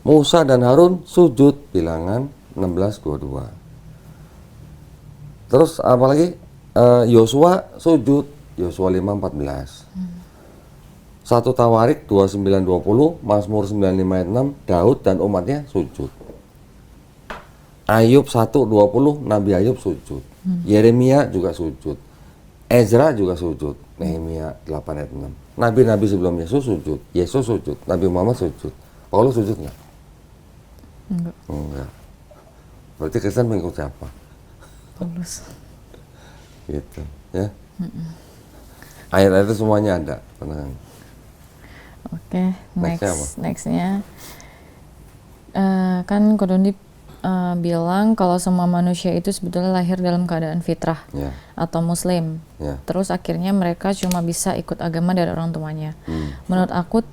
Musa dan Harun sujud, Bilangan 16:22. Terus apalagi Yosua sujud, Yosua 5:14. 1 Tawarik 29:20, Mazmur 95:6, Daud dan umatnya sujud. Ayub 1:20, Nabi Ayub sujud. Yeremia juga sujud. Ezra juga sujud. Nehemia 8:6. Nabi-nabi sebelum Yesus sujud. Yesus sujud. Nabi Muhammad sujud. Paulus sujud nggak? Enggak. Berarti Kristen mengikut siapa? Paulus. Gitu, ya. Ayat-ayat itu semuanya ada. Tenang. Oke, Nextnya apa? nextnya kan Kodondi bilang kalau semua manusia itu sebetulnya lahir dalam keadaan fitrah Ya, atau muslim. ya. Terus akhirnya mereka cuma bisa ikut agama dari orang tuanya. Menurut aku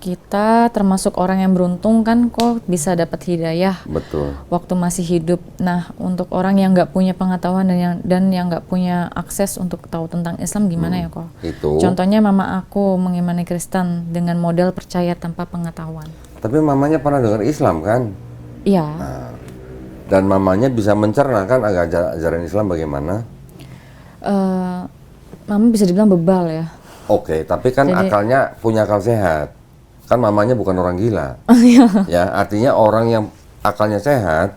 kita termasuk orang yang beruntung kan kok bisa dapat hidayah Betul. waktu masih hidup. Nah, untuk orang yang nggak punya pengetahuan dan yang nggak punya akses untuk tahu tentang Islam gimana ya kok? Itu. Contohnya mama aku mengimani Kristen dengan model percaya tanpa pengetahuan. Tapi mamanya pernah dengar Islam kan? Iya. Dan mamanya bisa mencerna kan ajaran Islam bagaimana? Mama bisa dibilang bebal ya. Oke, tapi kan Jadi- akalnya punya akal sehat. Kan mamanya bukan orang gila. Ya, artinya orang yang akalnya sehat,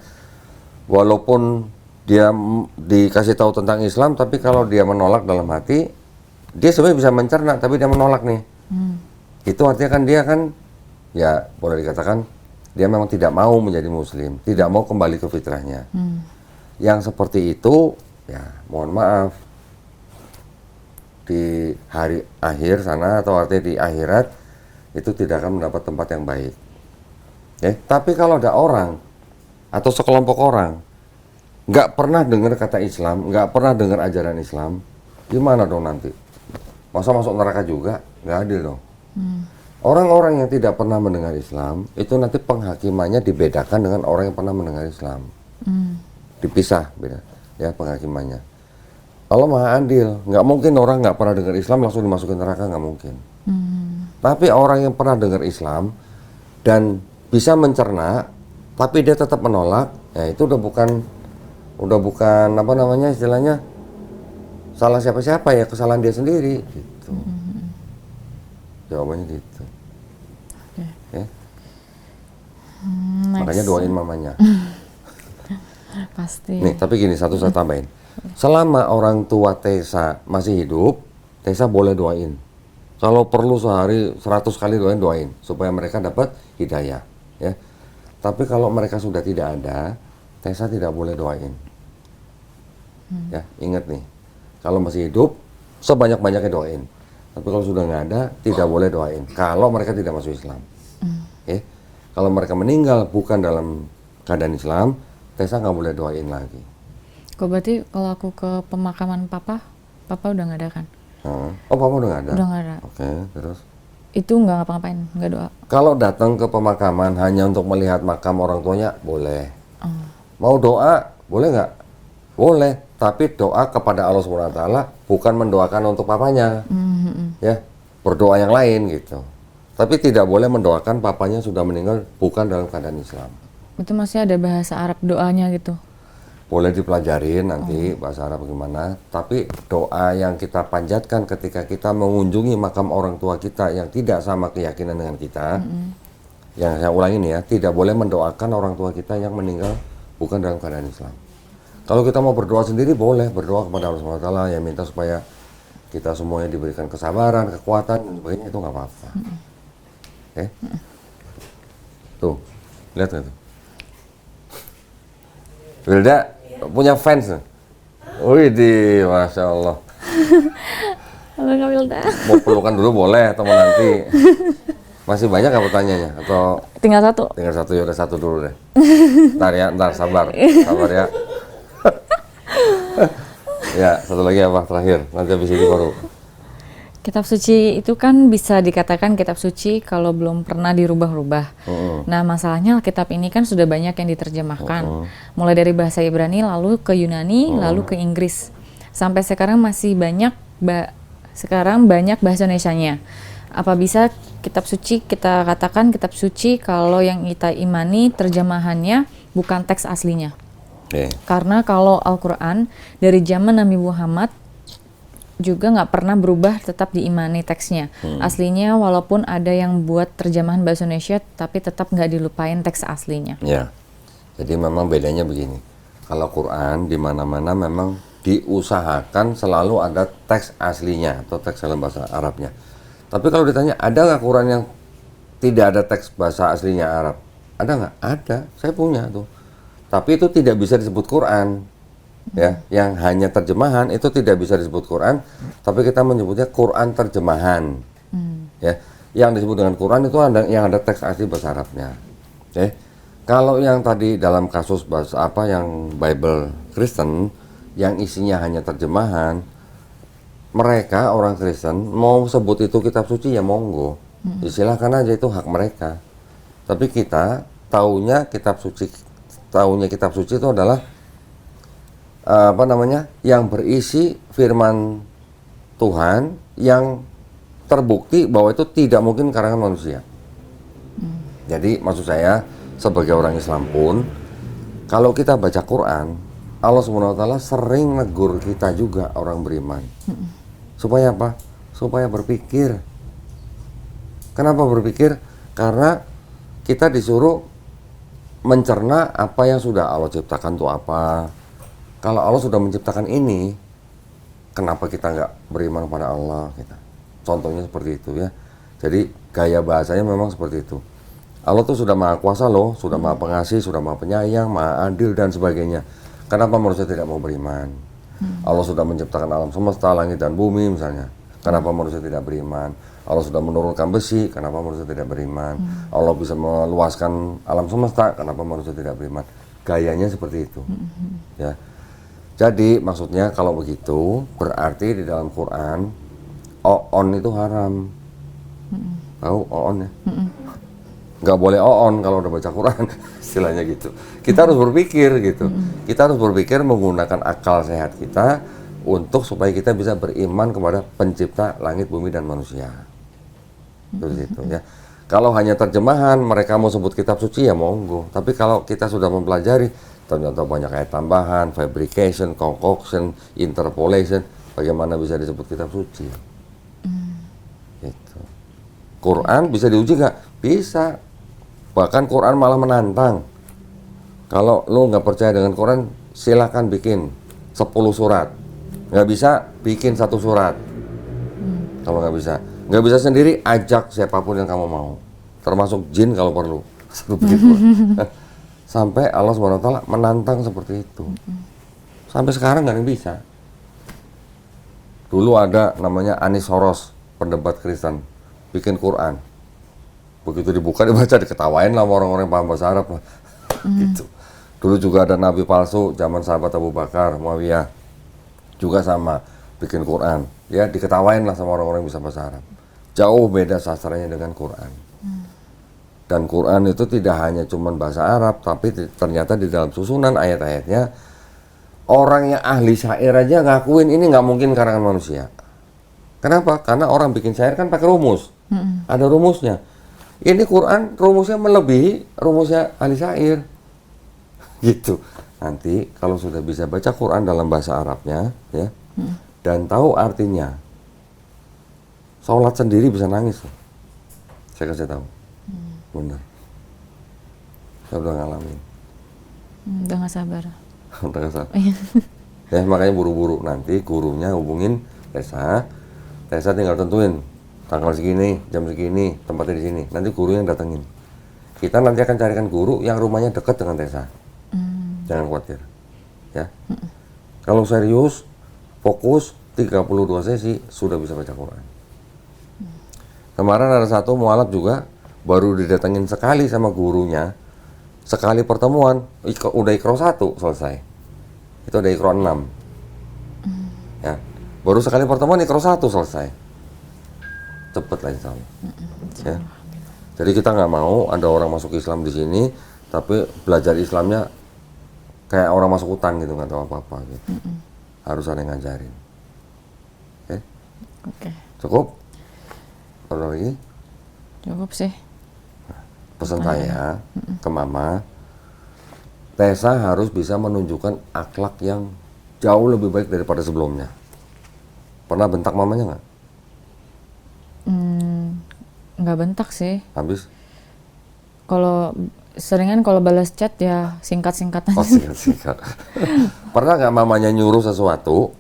walaupun dia dikasih tahu tentang Islam, tapi kalau dia menolak dalam hati, dia sebenarnya bisa mencerna, tapi dia menolak nih. Itu artinya kan dia kan, ya boleh dikatakan, dia memang tidak mau menjadi muslim, tidak mau kembali ke fitrahnya. Yang seperti itu, ya mohon maaf, di hari akhir sana atau artinya di akhirat, itu tidak akan mendapat tempat yang baik. Ya, tapi kalau ada orang atau sekelompok orang nggak pernah dengar kata Islam, nggak pernah dengar ajaran Islam, gimana dong nanti? Masa masuk neraka juga? Nggak adil dong. Orang-orang yang tidak pernah mendengar Islam itu nanti penghakimannya dibedakan dengan orang yang pernah mendengar Islam. Dipisah beda, ya penghakimannya. Allah Maha Adil, nggak mungkin orang nggak pernah dengar Islam langsung dimasukin neraka, nggak mungkin. Tapi orang yang pernah dengar Islam dan bisa mencerna, tapi dia tetap menolak, ya itu udah bukan apa namanya istilahnya salah siapa-siapa ya, kesalahan dia sendiri. Gitu. Jawabannya gitu. Ya. Makanya doain mamanya. Pasti. Nih, tapi gini satu saya tambahin. Selama orang tua Tessa masih hidup, Tessa boleh doain. Kalau perlu sehari 100 kali doain supaya mereka dapat hidayah, ya. Tapi kalau mereka sudah tidak ada, Tessa tidak boleh doain. Ya, ingat nih. Kalau masih hidup, sebanyak-banyaknya doain. Tapi kalau sudah nggak ada, tidak boleh doain. Kalau mereka tidak masuk Islam. Ya. Kalau mereka meninggal bukan dalam keadaan Islam, Tessa nggak boleh doain lagi. Kok berarti kalau aku ke pemakaman papa udah nggak ada kan? Oh, papa udah nggak ada? Udah nggak ada. Oke, terus? Itu nggak ngapa-ngapain, nggak doa. Kalau datang ke pemakaman hanya untuk melihat makam orang tuanya, boleh. Mau doa, boleh nggak? Boleh, tapi doa kepada Allah SWT bukan mendoakan untuk papanya. Ya, berdoa yang lain gitu. Tapi tidak boleh mendoakan papanya sudah meninggal bukan dalam keadaan Islam. Itu masih ada bahasa Arab doanya gitu. Boleh dipelajarin nanti bahasa Arab bagaimana, tapi doa yang kita panjatkan ketika kita mengunjungi makam orang tua kita yang tidak sama keyakinan dengan kita, yang saya ulangi nih ya, tidak boleh mendoakan orang tua kita yang meninggal bukan dalam keadaan Islam. Kalau kita mau berdoa sendiri boleh berdoa kepada Allah SWT ya, minta supaya kita semuanya diberikan kesabaran, kekuatan dan sebagainya, itu nggak apa-apa. Oke? Tuh, lihat nggak tuh? Wilda punya fans nih. Wih, Masya Allah. Halo Kak Wilda. Mau pelukan dulu boleh atau mau nanti? Masih banyak nggak pertanyaannya? Atau Tinggal satu. tinggal satu, ya udah satu dulu deh. Ntar ya, ntar sabar ya. Ya, satu lagi apa terakhir? Nanti habis ini baru. Kitab suci itu kan bisa dikatakan kitab suci kalau belum pernah dirubah-rubah. Nah, masalahnya Alkitab ini kan sudah banyak yang diterjemahkan. Mulai dari bahasa Ibrani, lalu ke Yunani, lalu ke Inggris. Sampai sekarang masih banyak bahasa Indonesianya. Apa bisa kitab suci kita katakan kitab suci kalau yang kita imani terjemahannya bukan teks aslinya? Oke. Karena kalau Al-Quran dari zaman Nabi Muhammad juga nggak pernah berubah, tetap diimani teksnya. Aslinya walaupun ada yang buat terjemahan bahasa Indonesia, tapi tetap nggak dilupain teks aslinya. Ya, jadi memang bedanya begini. Kalau Quran di mana-mana memang diusahakan selalu ada teks aslinya atau teks dalam bahasa Arabnya. Tapi kalau ditanya ada nggak Quran yang tidak ada teks bahasa aslinya Arab? Ada nggak? Ada, saya punya tuh. Tapi itu tidak bisa disebut Quran. Ya, yang hanya terjemahan itu tidak bisa disebut Quran, tapi kita menyebutnya Quran terjemahan. Ya, yang disebut dengan Quran itu yang ada teks asli bahasa Arabnya. Oke. Kalau yang tadi dalam kasus bahasa apa yang Bible Kristen yang isinya hanya terjemahan, mereka orang Kristen mau sebut itu kitab suci ya monggo. Silakan aja, itu hak mereka. Tapi kita taunya kitab suci itu adalah yang berisi firman Tuhan yang terbukti bahwa itu tidak mungkin karangan manusia. Jadi maksud saya sebagai orang Islam pun kalau kita baca Quran, Allah SWT sering negur kita juga orang beriman. Supaya apa? Supaya berpikir. Kenapa berpikir? Karena kita disuruh mencerna apa yang sudah Allah ciptakan itu apa. Kalau Allah sudah menciptakan ini, kenapa kita nggak beriman kepada Allah? Contohnya seperti itu ya. Jadi gaya bahasanya memang seperti itu. Allah tuh sudah maha kuasa loh, sudah maha pengasih, sudah maha penyayang, maha adil dan sebagainya. Kenapa manusia tidak mau beriman? Allah sudah menciptakan alam semesta, langit dan bumi misalnya. Kenapa manusia tidak beriman? Allah sudah menurunkan besi, kenapa manusia tidak beriman? Allah bisa meluaskan alam semesta, kenapa manusia tidak beriman? Gayanya seperti itu. Ya. Jadi maksudnya kalau begitu berarti di dalam Quran oon itu haram. Tahu oon ya? Nggak boleh oon kalau udah baca Quran, istilahnya gitu. Kita harus berpikir gitu. Kita harus berpikir menggunakan akal sehat kita untuk supaya kita bisa beriman kepada pencipta langit, bumi dan manusia. Seperti itu ya. Kalau hanya terjemahan mereka mau sebut kitab suci ya monggo. Tapi kalau kita sudah mempelajari ternyata banyak ayat tambahan, fabrication, concoction, interpolation, bagaimana bisa disebut kitab suci? Gitu. Quran bisa diuji nggak? Bisa. Bahkan Quran malah menantang. Kalau lu nggak percaya dengan Quran, silakan bikin 10 surat. Nggak bisa, bikin 1 surat. Kalau nggak bisa sendiri, ajak siapapun yang kamu mau. Termasuk jin kalau perlu. Sampai Allah SWT menantang seperti itu. Sampai sekarang nggak ada yang bisa. Dulu ada namanya Anis Horos, pendebat Kristen, bikin Quran. Begitu dibuka, dibaca, diketawain lah orang-orang yang paham bahasa Arab lah. Gitu. Dulu juga ada nabi palsu zaman sahabat Abu Bakar, Muawiyah. Juga sama, bikin Quran. Ya, diketawain lah sama orang-orang yang bisa bahasa Arab. Jauh beda sastranya dengan Quran. Dan Quran itu tidak hanya cuma bahasa Arab, tapi ternyata di dalam susunan ayat-ayatnya, orang yang ahli syair aja ngakuin ini nggak mungkin karangan manusia. Kenapa? Karena orang bikin syair kan pakai rumus. Ada rumusnya. Ini Quran rumusnya melebihi rumusnya ahli syair. Gitu. Nanti kalau sudah bisa baca Quran dalam bahasa Arabnya, ya, dan tahu artinya, sholat sendiri bisa nangis. Saya kasih tahu. Benar. Saya udah ngalamin. Udah gak sabar. Udah gak sabar. Ya, makanya buru-buru. Nanti gurunya hubungin Tessa. Tessa tinggal tentuin tanggal segini, jam segini, tempatnya di sini. Nanti guru yang datengin. Kita nanti akan carikan guru yang rumahnya dekat dengan Tessa. Jangan khawatir. Ya. Kalau serius, fokus, 32 sesi sudah bisa baca Quran. Kemarin ada satu mualaf juga baru didatengin sekali sama gurunya, sekali pertemuan udah Iqra 1 selesai. Itu ada Iqra 6. Ya, baru sekali pertemuan Iqra 1 selesai. Cepet lah insya Allah. Ya. Jadi kita nggak mau ada orang masuk Islam di sini, tapi belajar Islamnya kayak orang masuk hutan gitu, nggak tahu apa-apa gitu. Harus ada yang ngajarin. Oke? Oke. Cukup? Ada lagi? Cukup sih. Pesan saya ke Mama, Tessa harus bisa menunjukkan akhlak yang jauh lebih baik daripada sebelumnya. Pernah bentak mamanya nggak? Nggak bentak sih. Habis? Kalau seringan kalau balas chat ya singkat-singkat aja. Oh, singkat-singkat. Pernah nggak mamanya nyuruh sesuatu,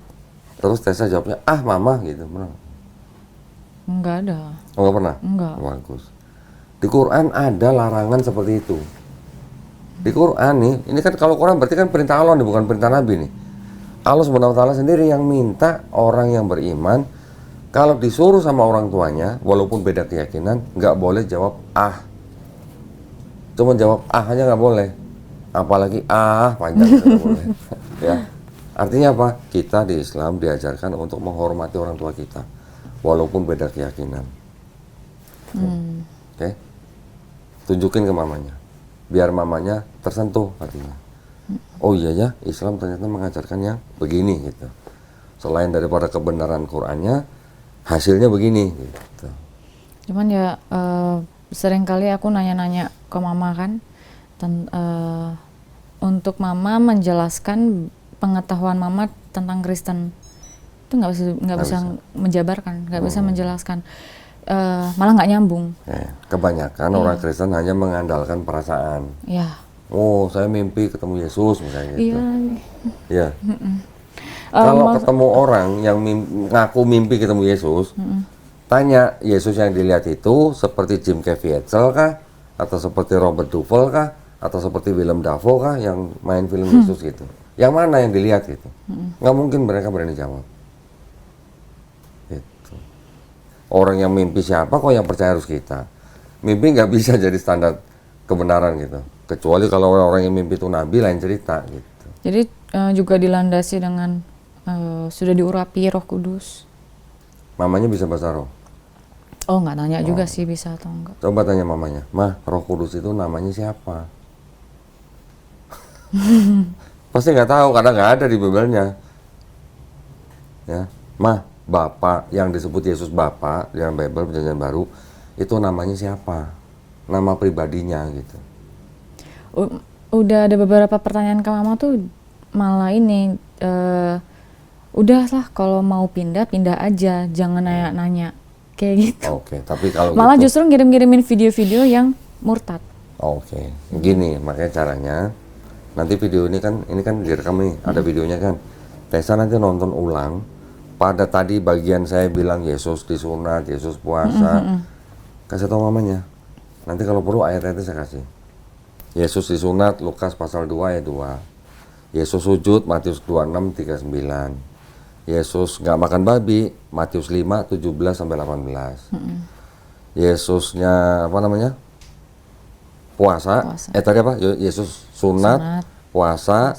terus Tessa jawabnya, ah mama gitu? Pernah? Nggak ada. Oh, nggak pernah? Nggak. Bagus. Di Quran ada larangan seperti itu. Di Quran nih, ini kan kalau Quran berarti kan perintah Allah nih, bukan perintah Nabi nih. Allah Subhanahu wa Ta'ala sendiri yang minta orang yang beriman kalau disuruh sama orang tuanya, walaupun beda keyakinan, nggak boleh jawab ah. Cuma jawab ah aja nggak boleh. Apalagi ah panjang nggak boleh. Ya. Artinya apa? Kita di Islam diajarkan untuk menghormati orang tua kita, walaupun beda keyakinan. Oke? Tunjukin ke mamanya, biar mamanya tersentuh hatinya. Oh iya ya, Islam ternyata mengajarkan yang begini gitu. Selain daripada kebenaran Qur'annya, hasilnya begini gitu. Cuman ya seringkali aku nanya-nanya ke mama kan, untuk mama menjelaskan pengetahuan mama tentang Kristen itu nggak bisa menjabarkan, nggak bisa menjelaskan, malah nggak nyambung. Kebanyakan orang Kristen hanya mengandalkan perasaan. Ya. Oh, saya mimpi ketemu Yesus misalnya gitu. Iya. Ya. Kalau ketemu orang yang ngaku mimpi ketemu Yesus, tanya Yesus yang dilihat itu seperti Jim Caviezel kah, atau seperti Robert Duvall kah, atau seperti Willem Dafoe kah yang main film Yesus gitu? Yang mana yang dilihat gitu? Nggak mungkin mereka berani jawab. Gitu. Orang yang mimpi siapa kok yang percaya harus kita? Mimpi nggak bisa jadi standar kebenaran gitu. Kecuali kalau orang yang mimpi itu nabi, lain cerita gitu. Jadi juga dilandasi dengan sudah diurapi Roh Kudus. Mamanya bisa bahasa roh? Oh, nggak nanya juga sih bisa atau enggak. Coba tanya mamanya, Mah, Roh Kudus itu namanya siapa? Pasti nggak tahu karena nggak ada di Biblenya. Ya, Mah, Bapa yang disebut Yesus Bapa dalam Bible Perjanjian Baru itu namanya siapa? Nama pribadinya gitu. Udah ada beberapa pertanyaan ke mama tuh malah ini udahlah kalau mau pindah aja, jangan nanya-nanya kayak gitu. Oke, tapi kalau malah gitu, justru ngirim-ngirimin video-video yang murtad. Oke, gini makanya caranya. Nanti video ini kan direkam nih, ada videonya kan. Tessa nanti nonton ulang. Pada tadi bagian saya bilang Yesus disunat, Yesus puasa, kasih tahu mamanya. Nanti kalau perlu ayat-ayatnya saya kasih. Yesus disunat, Lukas pasal 2 ayat 2. Yesus sujud, Matius 26, 39. Yesus nggak makan babi, Matius 5, 17 sampai 18. Yesusnya apa namanya? Puasa. Tadi apa? Yesus sunat, puasa,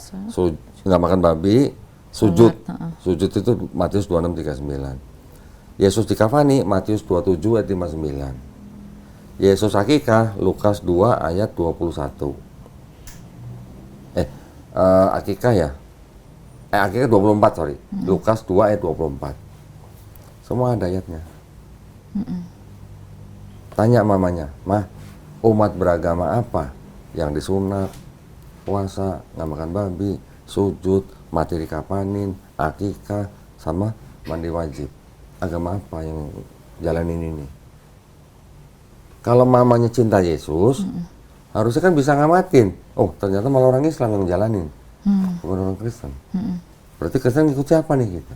nggak makan babi, sujud. Sujud itu Matius 26, 39. Yesus dikafani, Matius 27 ayat 59. Yesus akikah, Lukas 2 ayat 21. Akikah ya? Akikah 24, sorry. Lukas 2 ayat 24. Semua ada ayatnya. Tanya mamanya, Mah, umat beragama apa yang disunat, puasa, nggak makan babi, sujud, mati dikapanin, akikah, sama mandi wajib? Agama apa yang jalanin ini? Kalau mamanya cinta Yesus, harusnya kan bisa ngamatin. Oh, ternyata malah orang Islam yang jalanin, bukan orang Kristen. Berarti Kristen ikut siapa nih gitu?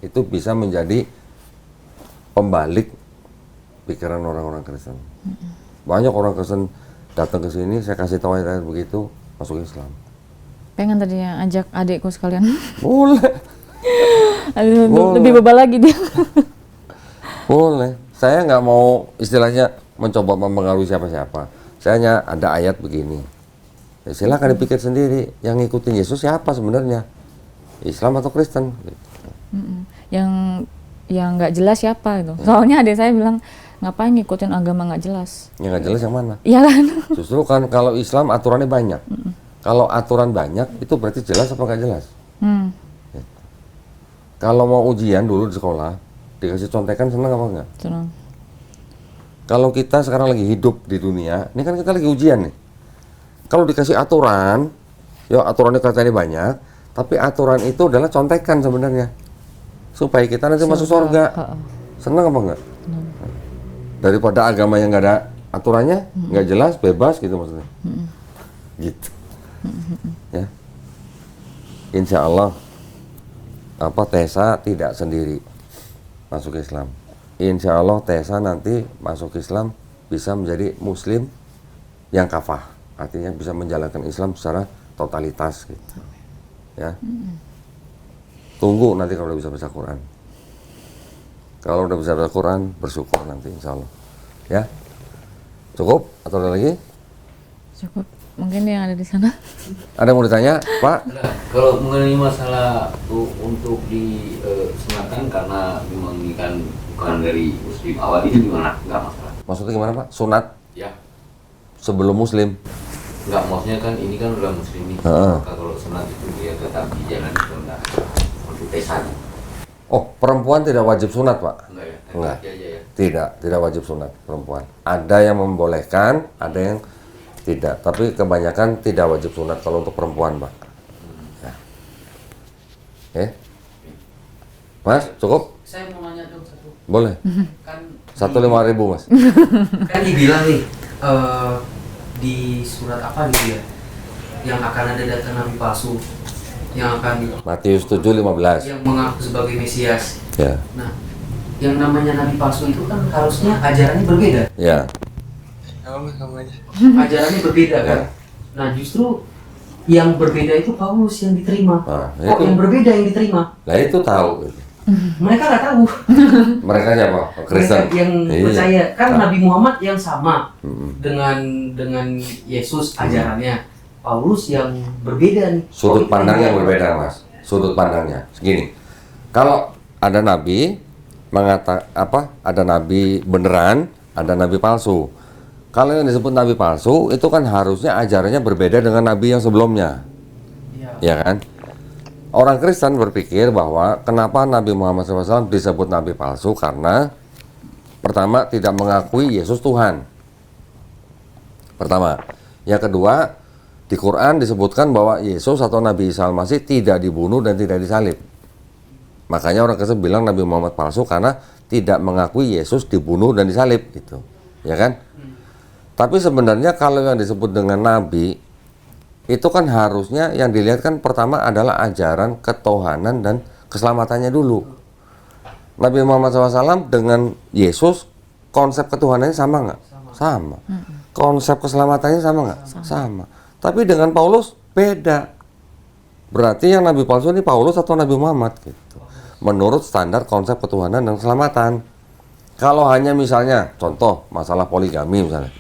Itu bisa menjadi pembalik pikiran orang-orang Kristen. Banyak orang Kristen datang ke sini, saya kasih tahu ayat begitu, masuk Islam. Pengen tadinya ajak adikku sekalian. Boleh. Aduh, Boleh. lebih bebal lagi dia. Boleh. Saya nggak mau istilahnya mencoba mempengaruhi siapa-siapa. Saya hanya ada ayat begini. Ya, silakan dipikir sendiri. Yang ngikutin Yesus siapa sebenarnya? Islam atau Kristen? Yang nggak jelas siapa itu. Soalnya adik saya bilang, ngapain ngikutin agama nggak jelas? Yang nggak jelas yang mana? Iya kan? Justru kan kalau Islam aturannya banyak. Kalau aturan banyak itu berarti jelas apa nggak jelas? Kalau mau ujian dulu di sekolah dikasih contekan senang apa enggak? Senang. Kalau kita sekarang lagi hidup di dunia, ini kan kita lagi ujian nih. Kalau dikasih aturan, ya aturannya katanya banyak, tapi aturan itu adalah contekan sebenarnya. Supaya kita nanti masuk surga. Senang apa enggak? Daripada agama yang nggak ada aturannya, nggak jelas, bebas gitu maksudnya. Gitu. Ya. Insya Allah Tessa tidak sendiri masuk Islam. Insya Allah Tessa nanti masuk Islam bisa menjadi Muslim yang kafah, artinya bisa menjalankan Islam secara totalitas gitu. Ya. Tunggu nanti kalau udah bisa baca Quran. Kalau udah bisa baca Quran, bersyukur nanti insya Allah. Ya. Cukup atau ada lagi? Cukup. Mungkin yang ada di sana. Ada yang mau ditanya, Pak? Nah, kalau mengenai masalah untuk disunatkan karena memang ini kan bukan dari Muslim awal itu gimana? Nggak masalah. Maksudnya gimana, Pak? Sunat Ya, sebelum Muslim? nggak, maksudnya kan ini kan udah Muslim nih. Heeh. Maka kalau sunat itu dia tetap dijalani atau enggak? Untuk tesan. Oh, perempuan tidak wajib sunat, Pak? Enggak ya? Enggak. Aja ya. Tidak wajib sunat perempuan. Ada yang membolehkan, ada yang tidak. Tapi kebanyakan tidak wajib sunat kalau untuk perempuan, Pak. Ya. Mas, cukup? Saya mau nanya dong satu. Boleh. Kan 1.500, Mas. kan dibilang nih di surat apa gitu ya, yang akan ada datang nabi palsu yang akan Matius 7:15. yang mengaku sebagai Mesias. Ya. Nah, yang namanya nabi palsu itu kan harusnya ajarannya berbeda. Ya. Ajarannya berbeda kan. Nah, justru yang berbeda itu Paulus yang diterima. Nah, Kok itu. yang berbeda yang diterima? Lah itu tahu. Mereka nggak tahu. Mereka siapa? Kristen. Mereka yang Iya. percaya kan Tahu. Nabi Muhammad yang sama Mm-mm. dengan Yesus ajarannya. Paulus yang berbeda nih. Sudut Kok pandang yang diterima? berbeda, Mas. Sudut pandangnya. Segini. Kalau ada nabi ada nabi beneran, ada nabi palsu. Kalau yang disebut nabi palsu itu kan harusnya ajarannya berbeda dengan nabi yang sebelumnya. Iya. Ya kan? Orang Kristen berpikir bahwa kenapa Nabi Muhammad SAW disebut nabi palsu karena pertama tidak mengakui Yesus Tuhan. Pertama. Yang kedua, di Quran disebutkan bahwa Yesus atau Nabi Isa Al-Masih tidak dibunuh dan tidak disalib. Makanya orang Kristen bilang Nabi Muhammad palsu karena tidak mengakui Yesus dibunuh dan disalib gitu. Ya kan? Tapi sebenarnya kalau yang disebut dengan nabi itu kan harusnya yang dilihat kan pertama adalah ajaran ketuhanan dan keselamatannya dulu. Nabi Muhammad SAW dengan Yesus konsep ketuhanannya sama nggak? Sama. Konsep keselamatannya sama nggak? Sama. Tapi dengan Paulus beda. Berarti yang nabi palsu ini Paulus atau Nabi Muhammad gitu. Menurut standar konsep ketuhanan dan keselamatan. Kalau hanya misalnya contoh masalah poligami misalnya.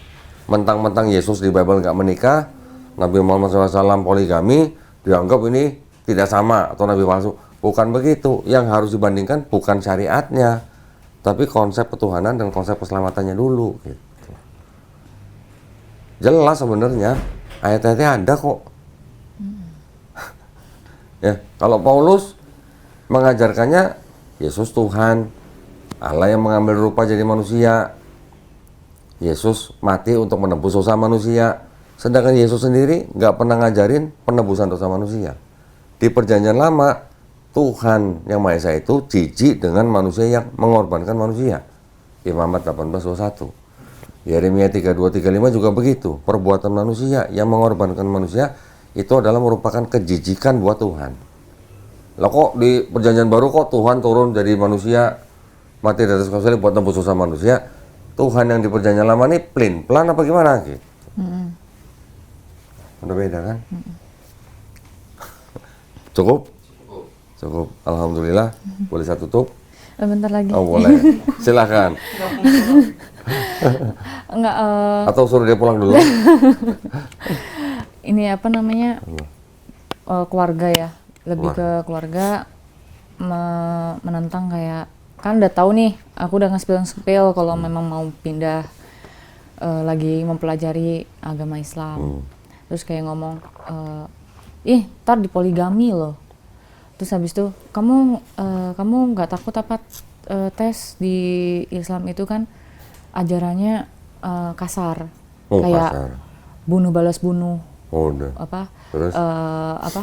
Mentang-mentang Yesus di Bible nggak menikah, Nabi Muhammad SAW poligami, dianggap ini tidak sama atau nabi palsu. Bukan begitu. Yang harus dibandingkan bukan syariatnya, tapi konsep ketuhanan dan konsep keselamatannya dulu. Gitu. Jelas sebenarnya ayat-ayatnya ada kok. Ya, kalau Paulus mengajarkannya Yesus Tuhan, Allah yang mengambil rupa jadi manusia. Yesus mati untuk menebus dosa manusia. Sedangkan Yesus sendiri nggak pernah ngajarin penebusan dosa manusia. Di perjanjian lama, Tuhan yang Maha Esa itu jijik dengan manusia yang mengorbankan manusia. Imamat 18:21. Yeremia 32:35 juga begitu. Perbuatan manusia yang mengorbankan manusia itu adalah merupakan kejijikan buat Tuhan. Lah kok di perjanjian baru kok Tuhan turun jadi manusia, mati di atas kayu salib buat tembus dosa manusia. Tuhan yang di perjanjian lama ini plan apa gimana gitu. Udah beda kan? Cukup? Cukup. Alhamdulillah. Boleh saya tutup? Bentar lagi. Oh boleh. Silahkan. Enggak, Atau suruh dia pulang dulu. ini apa namanya, keluarga ya, lebih Keluarga. ke keluarga menentang kayak, kan udah tahu nih, aku udah nge-spill kalau memang mau pindah, lagi mempelajari agama Islam. Terus kayak ngomong, ntar dipoligami loh. Terus habis itu, kamu nggak takut apa tes di Islam itu kan ajarannya kasar, Oh, kayak kasar. bunuh balas bunuh, Oh, udah. apa Terus? apa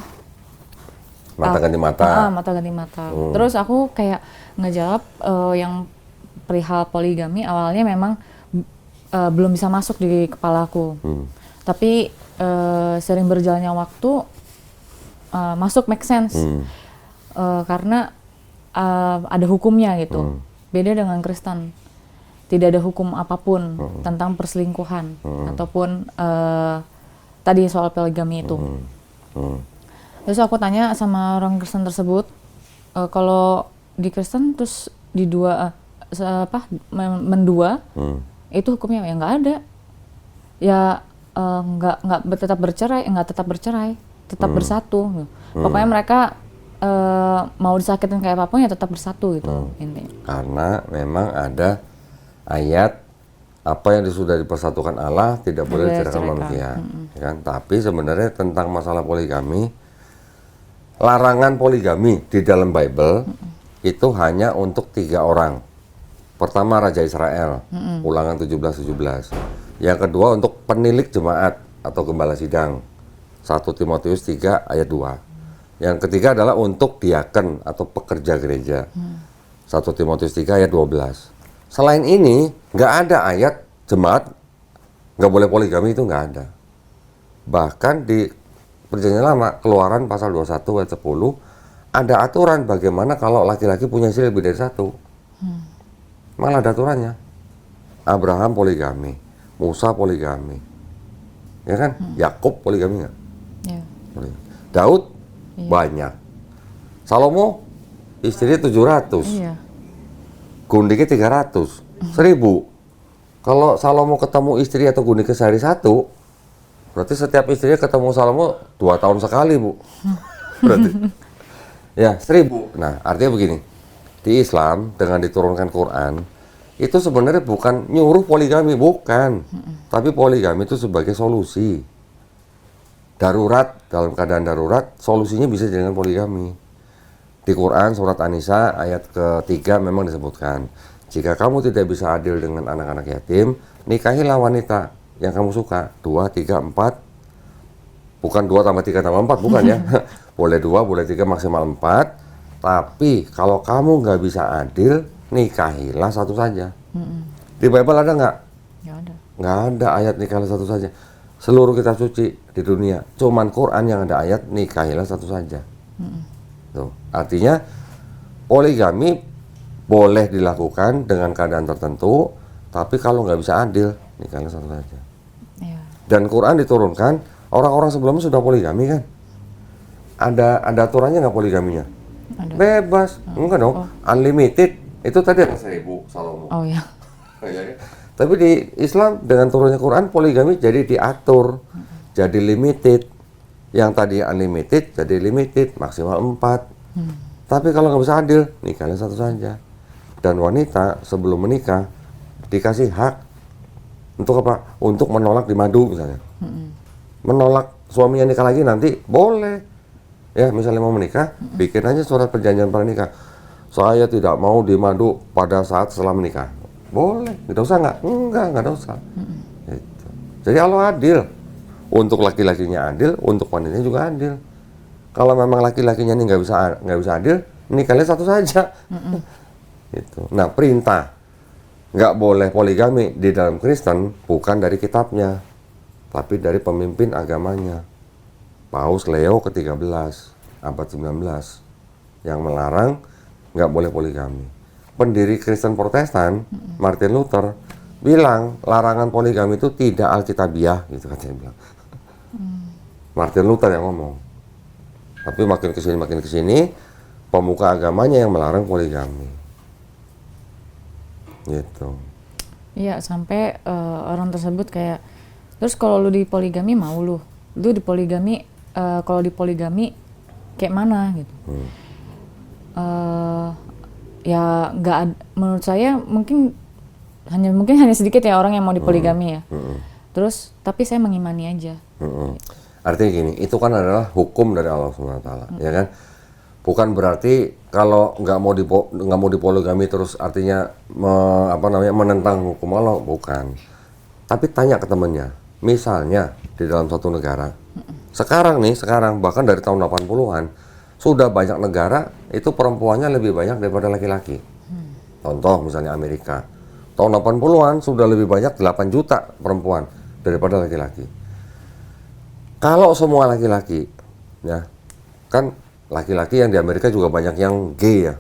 Mata ganti mata. mata ganti mata. Terus aku kayak ngejawab, yang perihal poligami awalnya memang belum bisa masuk di kepalaku, tapi sering berjalannya waktu masuk, make sense. Karena ada hukumnya gitu. Beda dengan Kristen, tidak ada hukum apapun tentang perselingkuhan ataupun tadi soal poligami itu. Terus aku tanya sama orang Kristen tersebut, kalau di Kristen terus di dua mendua, itu hukumnya ya nggak ada. Ya nggak tetap bercerai, tetap bersatu. Pokoknya mereka mau disakitin kayak apapun ya tetap bersatu gitu intinya. Karena memang ada ayat apa yang sudah dipersatukan Allah tidak boleh diceraikan manusia, ya kan? Tapi sebenarnya tentang masalah poligami, larangan poligami di dalam Bible itu hanya untuk 3 orang. Pertama Raja Israel, Ulangan 17:17. Yang kedua untuk penilik jemaat atau gembala sidang, 1 Timotius 3 ayat 2. Yang ketiga adalah untuk diaken atau pekerja gereja, 1 Timotius 3 ayat 12. Selain ini, nggak ada ayat jemaat nggak boleh poligami, itu nggak ada. Bahkan di Perjanjian Lama, Keluaran pasal 21 ayat 10, ada aturan bagaimana kalau laki-laki punya istri lebih dari 1. Malah ada aturannya. Abraham poligami, Musa poligami, ya kan? Yakub poligami nggak? Ya. Poligami. Daud banyak. Salomo istrinya 700. Iya. Gundiknya 300, 1000. Kalau Salomo ketemu istri atau gundiknya sehari 1, berarti setiap istrinya ketemu Salomo 2 tahun sekali, Bu. Berarti. Ya, 1000. Nah, artinya begini. Di Islam, dengan diturunkan Quran, itu sebenarnya bukan nyuruh poligami, bukan. Tapi poligami itu sebagai solusi. Darurat, dalam keadaan darurat, solusinya bisa dengan poligami. Di Quran surat An-Nisa ayat ke-3 memang disebutkan, jika kamu tidak bisa adil dengan anak-anak yatim, nikahilah wanita yang kamu suka. 2, 3, 4. Bukan 2 tambah 3 tambah 4, bukan ya. Boleh 2, boleh 3, maksimal 4. Tapi kalau kamu nggak bisa adil, nikahilah satu saja. Di Bible ada nggak? Nggak ada. Nggak ada ayat nikahilah satu saja. Seluruh kitab suci di dunia, cuman Quran yang ada ayat nikahilah satu saja. Tuh. Artinya poligami boleh dilakukan dengan keadaan tertentu, tapi kalau nggak bisa adil, nikahilah satu saja. Iya. Dan Quran diturunkan, orang-orang sebelumnya sudah poligami kan? Ada aturannya nggak poligaminya? Ada. Bebas, enggak dong, unlimited. Itu tadi ada 1000 Salomo. Oh ya. Tapi di Islam dengan turunnya Quran, poligami jadi diatur, jadi limited. Yang tadi unlimited jadi limited, maksimal 4. Tapi kalau nggak bisa adil, nikahnya satu saja. Dan wanita sebelum menikah dikasih hak untuk apa? Untuk menolak di madu misalnya. Menolak suaminya nikah lagi nanti boleh. Ya, misalnya mau menikah, bikin aja surat perjanjian pranikah. Saya tidak mau di madu pada saat setelah menikah. Boleh, dosa nggak? Nggak dosa. Gitu. Jadi Allah adil. Untuk laki-lakinya adil, untuk wanitanya juga adil. Kalau memang laki-lakinya ini nggak bisa adil, nikahnya satu saja. Gitu. Nah, perintah nggak boleh poligami di dalam Kristen bukan dari kitabnya, tapi dari pemimpin agamanya. Paus Leo ke-13 abad 19 yang melarang nggak boleh poligami. Pendiri Kristen Protestan Martin Luther bilang larangan poligami itu tidak alkitabiah, gitu katanya bilang. Martin Luther yang ngomong. Tapi makin kesini pemuka agamanya yang melarang poligami. Gitu. Iya, sampai orang tersebut kayak, terus kalau lu di poligami mau lu di poligami, kalau di poligami kayak mana gitu. Ya menurut saya mungkin hanya sedikit ya orang yang mau dipoligami ya. Terus tapi saya mengimani aja. Artinya gini, itu kan adalah hukum dari Allah SWT, ya kan? Bukan berarti kalau nggak mau dipoligami terus artinya menentang hukum Allah, bukan. Tapi tanya ke temennya, misalnya di dalam suatu negara, sekarang bahkan dari tahun 80-an sudah banyak negara itu perempuannya lebih banyak daripada laki-laki. Contoh misalnya Amerika, tahun 80-an sudah lebih banyak 8 juta perempuan daripada laki-laki. Kalau semua laki-laki, ya kan laki-laki yang di Amerika juga banyak yang gay ya.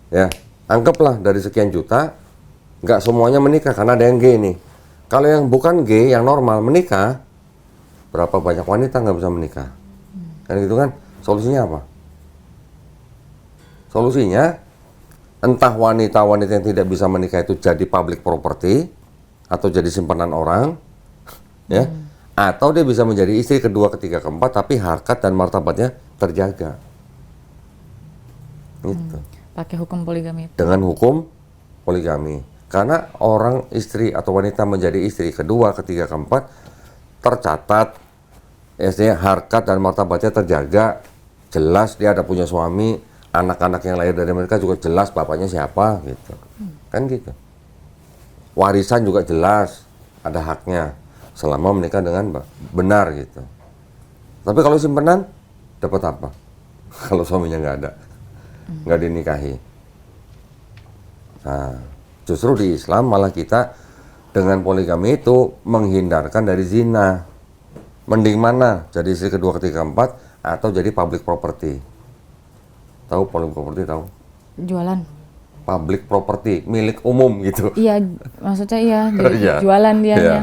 Ya, anggaplah dari sekian juta, nggak semuanya menikah karena ada yang gay nih. Kalau yang bukan gay, yang normal menikah, berapa banyak wanita nggak bisa menikah? Kan gitu kan? Solusinya apa? Solusinya, entah wanita-wanita yang tidak bisa menikah itu jadi public property, atau jadi simpanan orang, ya, atau dia bisa menjadi istri kedua, ketiga, keempat, tapi harkat dan martabatnya terjaga. Gitu. Pakai hukum poligami itu. Dengan hukum poligami. Karena orang istri atau wanita menjadi istri kedua, ketiga, keempat tercatat, ya, harkat dan martabatnya terjaga, jelas dia ada punya suami, anak-anak yang lahir dari mereka juga jelas bapaknya siapa, gitu. Kan gitu. Warisan juga jelas, ada haknya selama menikah dengan benar gitu. Tapi kalau simpenan dapat apa? Kalau suaminya nggak ada, nggak dinikahi. Nah, justru di Islam malah kita dengan poligami itu menghindarkan dari zina. Mending mana? Jadi istri kedua, ketiga, keempat, atau jadi public property. Tahu public property, tahu? Jualan. Public property, milik umum gitu. Iya, maksudnya iya, jadi Iya. jualan dianya.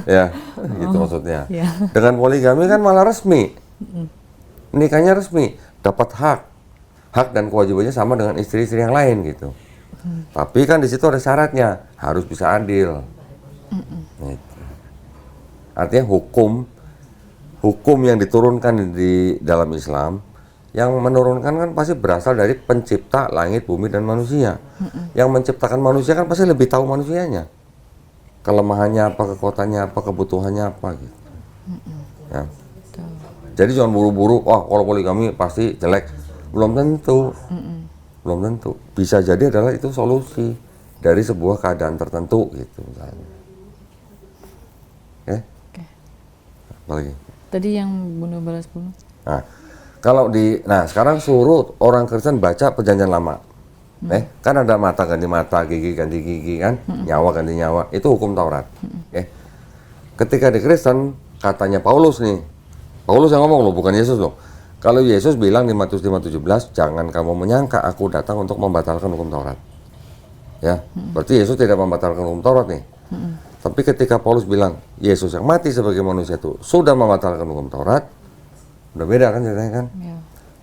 Ya, gitu maksudnya. Iya. Dengan poligami kan malah resmi. Nikahnya resmi, dapat hak dan kewajibannya sama dengan istri-istri yang lain gitu. Tapi kan di situ ada syaratnya, harus bisa adil. Gitu. Artinya hukum yang diturunkan di dalam Islam, yang menurunkan kan pasti berasal dari pencipta langit, bumi, dan manusia. Yang menciptakan manusia kan pasti lebih tahu manusianya. Kelemahannya apa, kekuatannya apa, kebutuhannya apa gitu. Ya. Jadi jangan buru-buru, kalau poligami pasti jelek. Belum tentu. Belum tentu. Bisa jadi adalah itu solusi dari sebuah keadaan tertentu gitu misalnya. Oke? Apa lagi? Tadi yang bunuh balas bunuh. Nah, sekarang suruh orang Kristen baca Perjanjian Lama. Kan ada mata ganti mata, gigi ganti gigi kan, nyawa ganti nyawa. Itu hukum Taurat. Ketika di Kristen, katanya Paulus nih. Paulus yang ngomong loh, bukan Yesus loh. Kalau Yesus bilang di Matius 5:17, jangan kamu menyangka aku datang untuk membatalkan hukum Taurat. Ya, berarti Yesus tidak membatalkan hukum Taurat nih. Tapi ketika Paulus bilang, Yesus yang mati sebagai manusia itu sudah membatalkan hukum Taurat, udah beda kan ceritanya kan? Ya.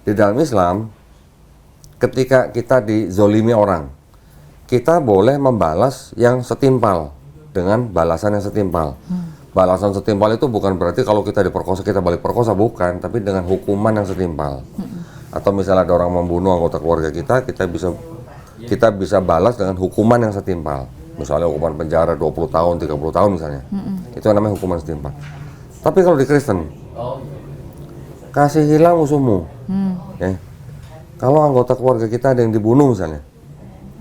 Di dalam Islam, ketika kita dizolimi orang, kita boleh membalas yang setimpal dengan balasan yang setimpal. Balasan setimpal itu bukan berarti kalau kita diperkosa kita balik perkosa, bukan, tapi dengan hukuman yang setimpal. Atau misalnya ada orang membunuh anggota keluarga kita bisa balas dengan hukuman yang setimpal. Misalnya hukuman penjara 20 tahun, 30 tahun misalnya. Itu namanya hukuman setimpal. Tapi kalau di Kristen, kasihilah musuhmu. Kalau anggota keluarga kita ada yang dibunuh misalnya,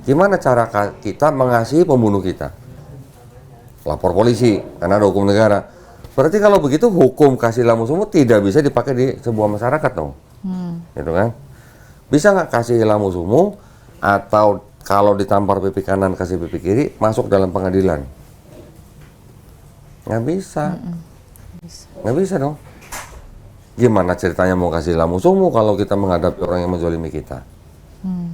gimana cara kita mengasihi pembunuh kita? Lapor polisi, karena ada hukum negara. Berarti kalau begitu hukum kasihilah musuhmu tidak bisa dipakai di sebuah masyarakat dong. Gitu kan? Bisa nggak kasihilah musuhmu, atau kalau ditampar pipi kanan kasih pipi kiri, masuk dalam pengadilan? Nggak bisa. Nggak bisa dong. Gimana ceritanya mau kasihilah musuhmu kalau kita menghadapi orang yang menzalimi kita?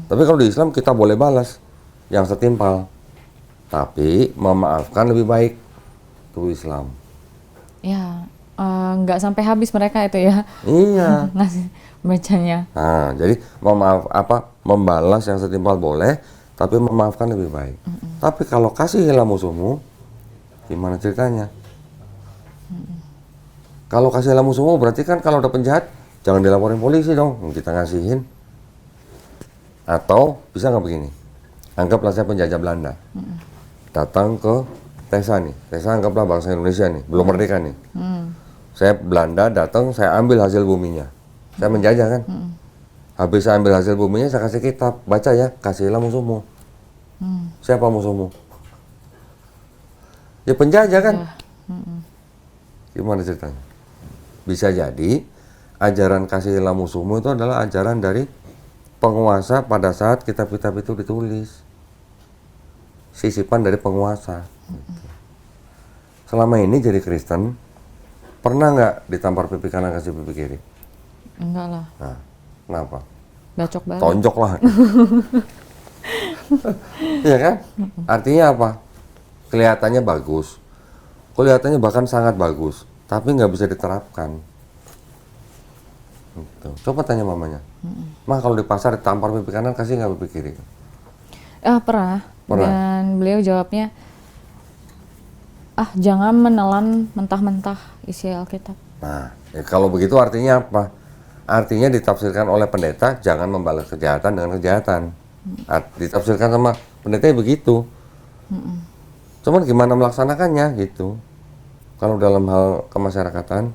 Tapi kalau di Islam kita boleh balas yang setimpal. Tapi memaafkan lebih baik. Itu Islam. Ya, nggak sampai habis mereka itu ya Iya. ngasih bacanya. Nah, jadi membalas yang setimpal boleh, tapi memaafkan lebih baik. Tapi kalau kasihilah musuhmu, gimana ceritanya? Kalau kasihilah musuhmu berarti kan kalau ada penjahat jangan dilaporin polisi dong, kita ngasihin. Atau bisa nggak begini? Anggaplah saya penjajah Belanda, datang ke Tesa nih, Tesa anggaplah bangsa Indonesia nih, belum merdeka nih. Saya Belanda datang, saya ambil hasil buminya, saya menjajah kan. Habis saya ambil hasil buminya, saya kasih kitab, baca ya, kasihilah musuhmu. Siapa musuhmu? Ya penjajah kan. Gimana ceritanya? Bisa jadi ajaran kasihilah musuhmu itu adalah ajaran dari penguasa pada saat kitab-kitab itu ditulis. Sisipan dari penguasa. Selama ini jadi Kristen, pernah nggak ditampar pipi kanan kasih pipi kiri? Enggak lah, Nah, kenapa? bacok balik. Tonjok lah. Iya kan? Artinya apa? Kelihatannya bagus. Kelihatannya bahkan sangat bagus. Tapi nggak bisa diterapkan. Gitu. Coba tanya mamanya. Mah kalau di pasar ditampar pipi kanan kasih nggak pipi kiri? Pernah. Pernah. Dan beliau jawabnya, jangan menelan mentah-mentah isi Alkitab. Nah, kalau begitu artinya apa? Artinya ditafsirkan oleh pendeta jangan membalas kejahatan dengan kejahatan. Ditafsirkan sama pendeta begitu. Cuman gimana melaksanakannya gitu. Kalau dalam hal kemasyarakatan,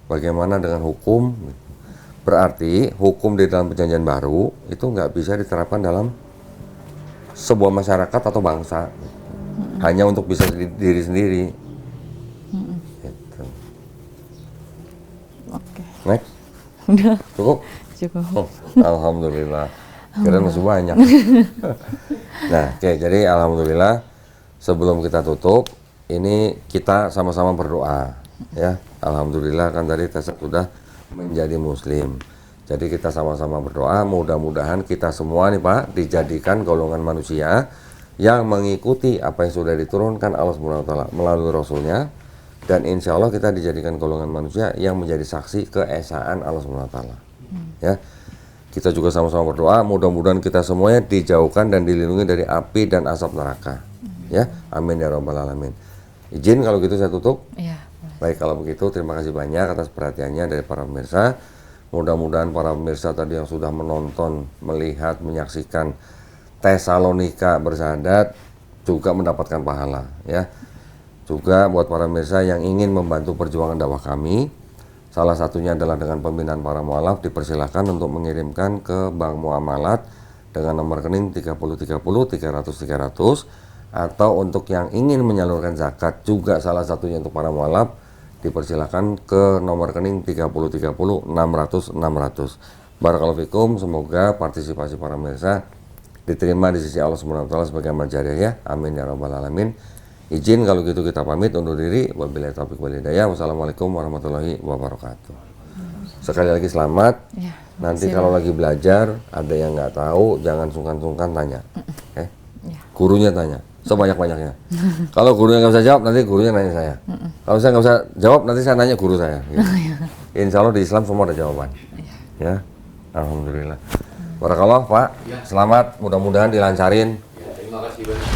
bagaimana dengan hukum? Berarti hukum di dalam perjanjian baru itu nggak bisa diterapkan dalam sebuah masyarakat atau bangsa. Hanya untuk bisa diri sendiri. Gitu. Oke. Next. Udah Cukup? cukup. Oh, alhamdulillah. Kira masih banyak. Nah, oke, jadi alhamdulillah sebelum kita tutup, ini kita sama-sama berdoa, ya. Alhamdulillah kan tadi Tessa sudah menjadi muslim. Jadi kita sama-sama berdoa, mudah-mudahan kita semua nih Pak dijadikan golongan manusia yang mengikuti apa yang sudah diturunkan Allah Subhanahu wa taala melalui rasulnya, dan insya Allah kita dijadikan golongan manusia yang menjadi saksi keesaan Allah Subhanahu wa taala. Ya. Kita juga sama-sama berdoa, mudah-mudahan kita semuanya dijauhkan dan dilindungi dari api dan asap neraka. Ya, amin ya rabbal alamin. Izin kalau gitu saya tutup. Iya. Baik, kalau begitu terima kasih banyak atas perhatiannya dari para pemirsa. Mudah-mudahan para pemirsa tadi yang sudah menonton, melihat, menyaksikan Tesalonika bersahadat juga mendapatkan pahala, ya. Juga buat para pemirsa yang ingin membantu perjuangan dakwah kami, salah satunya adalah dengan pembinaan para mualaf, dipersilahkan untuk mengirimkan ke Bank Muamalat dengan nomor rekening 3030 300 atau untuk yang ingin menyalurkan zakat juga salah satunya untuk para mualaf, dipersilahkan ke nomor rekening 3030 600 600. Barakallahu fikum, semoga partisipasi para pemirsa diterima di sisi Allah Subhanahu wa taala sebagai amal jariah ya. Amin ya rabbal alamin. Izin kalau gitu kita pamit undur diri. Wabillahi taufiq wal hidayah. Wassalamualaikum warahmatullahi wabarakatuh. Sekali lagi selamat. Ya, Nanti makasih, kalau Pak. lagi belajar ada yang nggak tahu jangan sungkan-sungkan tanya. Ya. Gurunya tanya sebanyak-banyaknya. Kalau gurunya nggak bisa jawab nanti gurunya nanya saya. Kalau saya nggak bisa jawab nanti saya nanya guru saya. Gitu. Insya Allah di Islam semua ada jawaban. Ya, alhamdulillah. Barakallah Pak. Selamat, mudah-mudahan dilancarin. Ya, terima kasih banyak.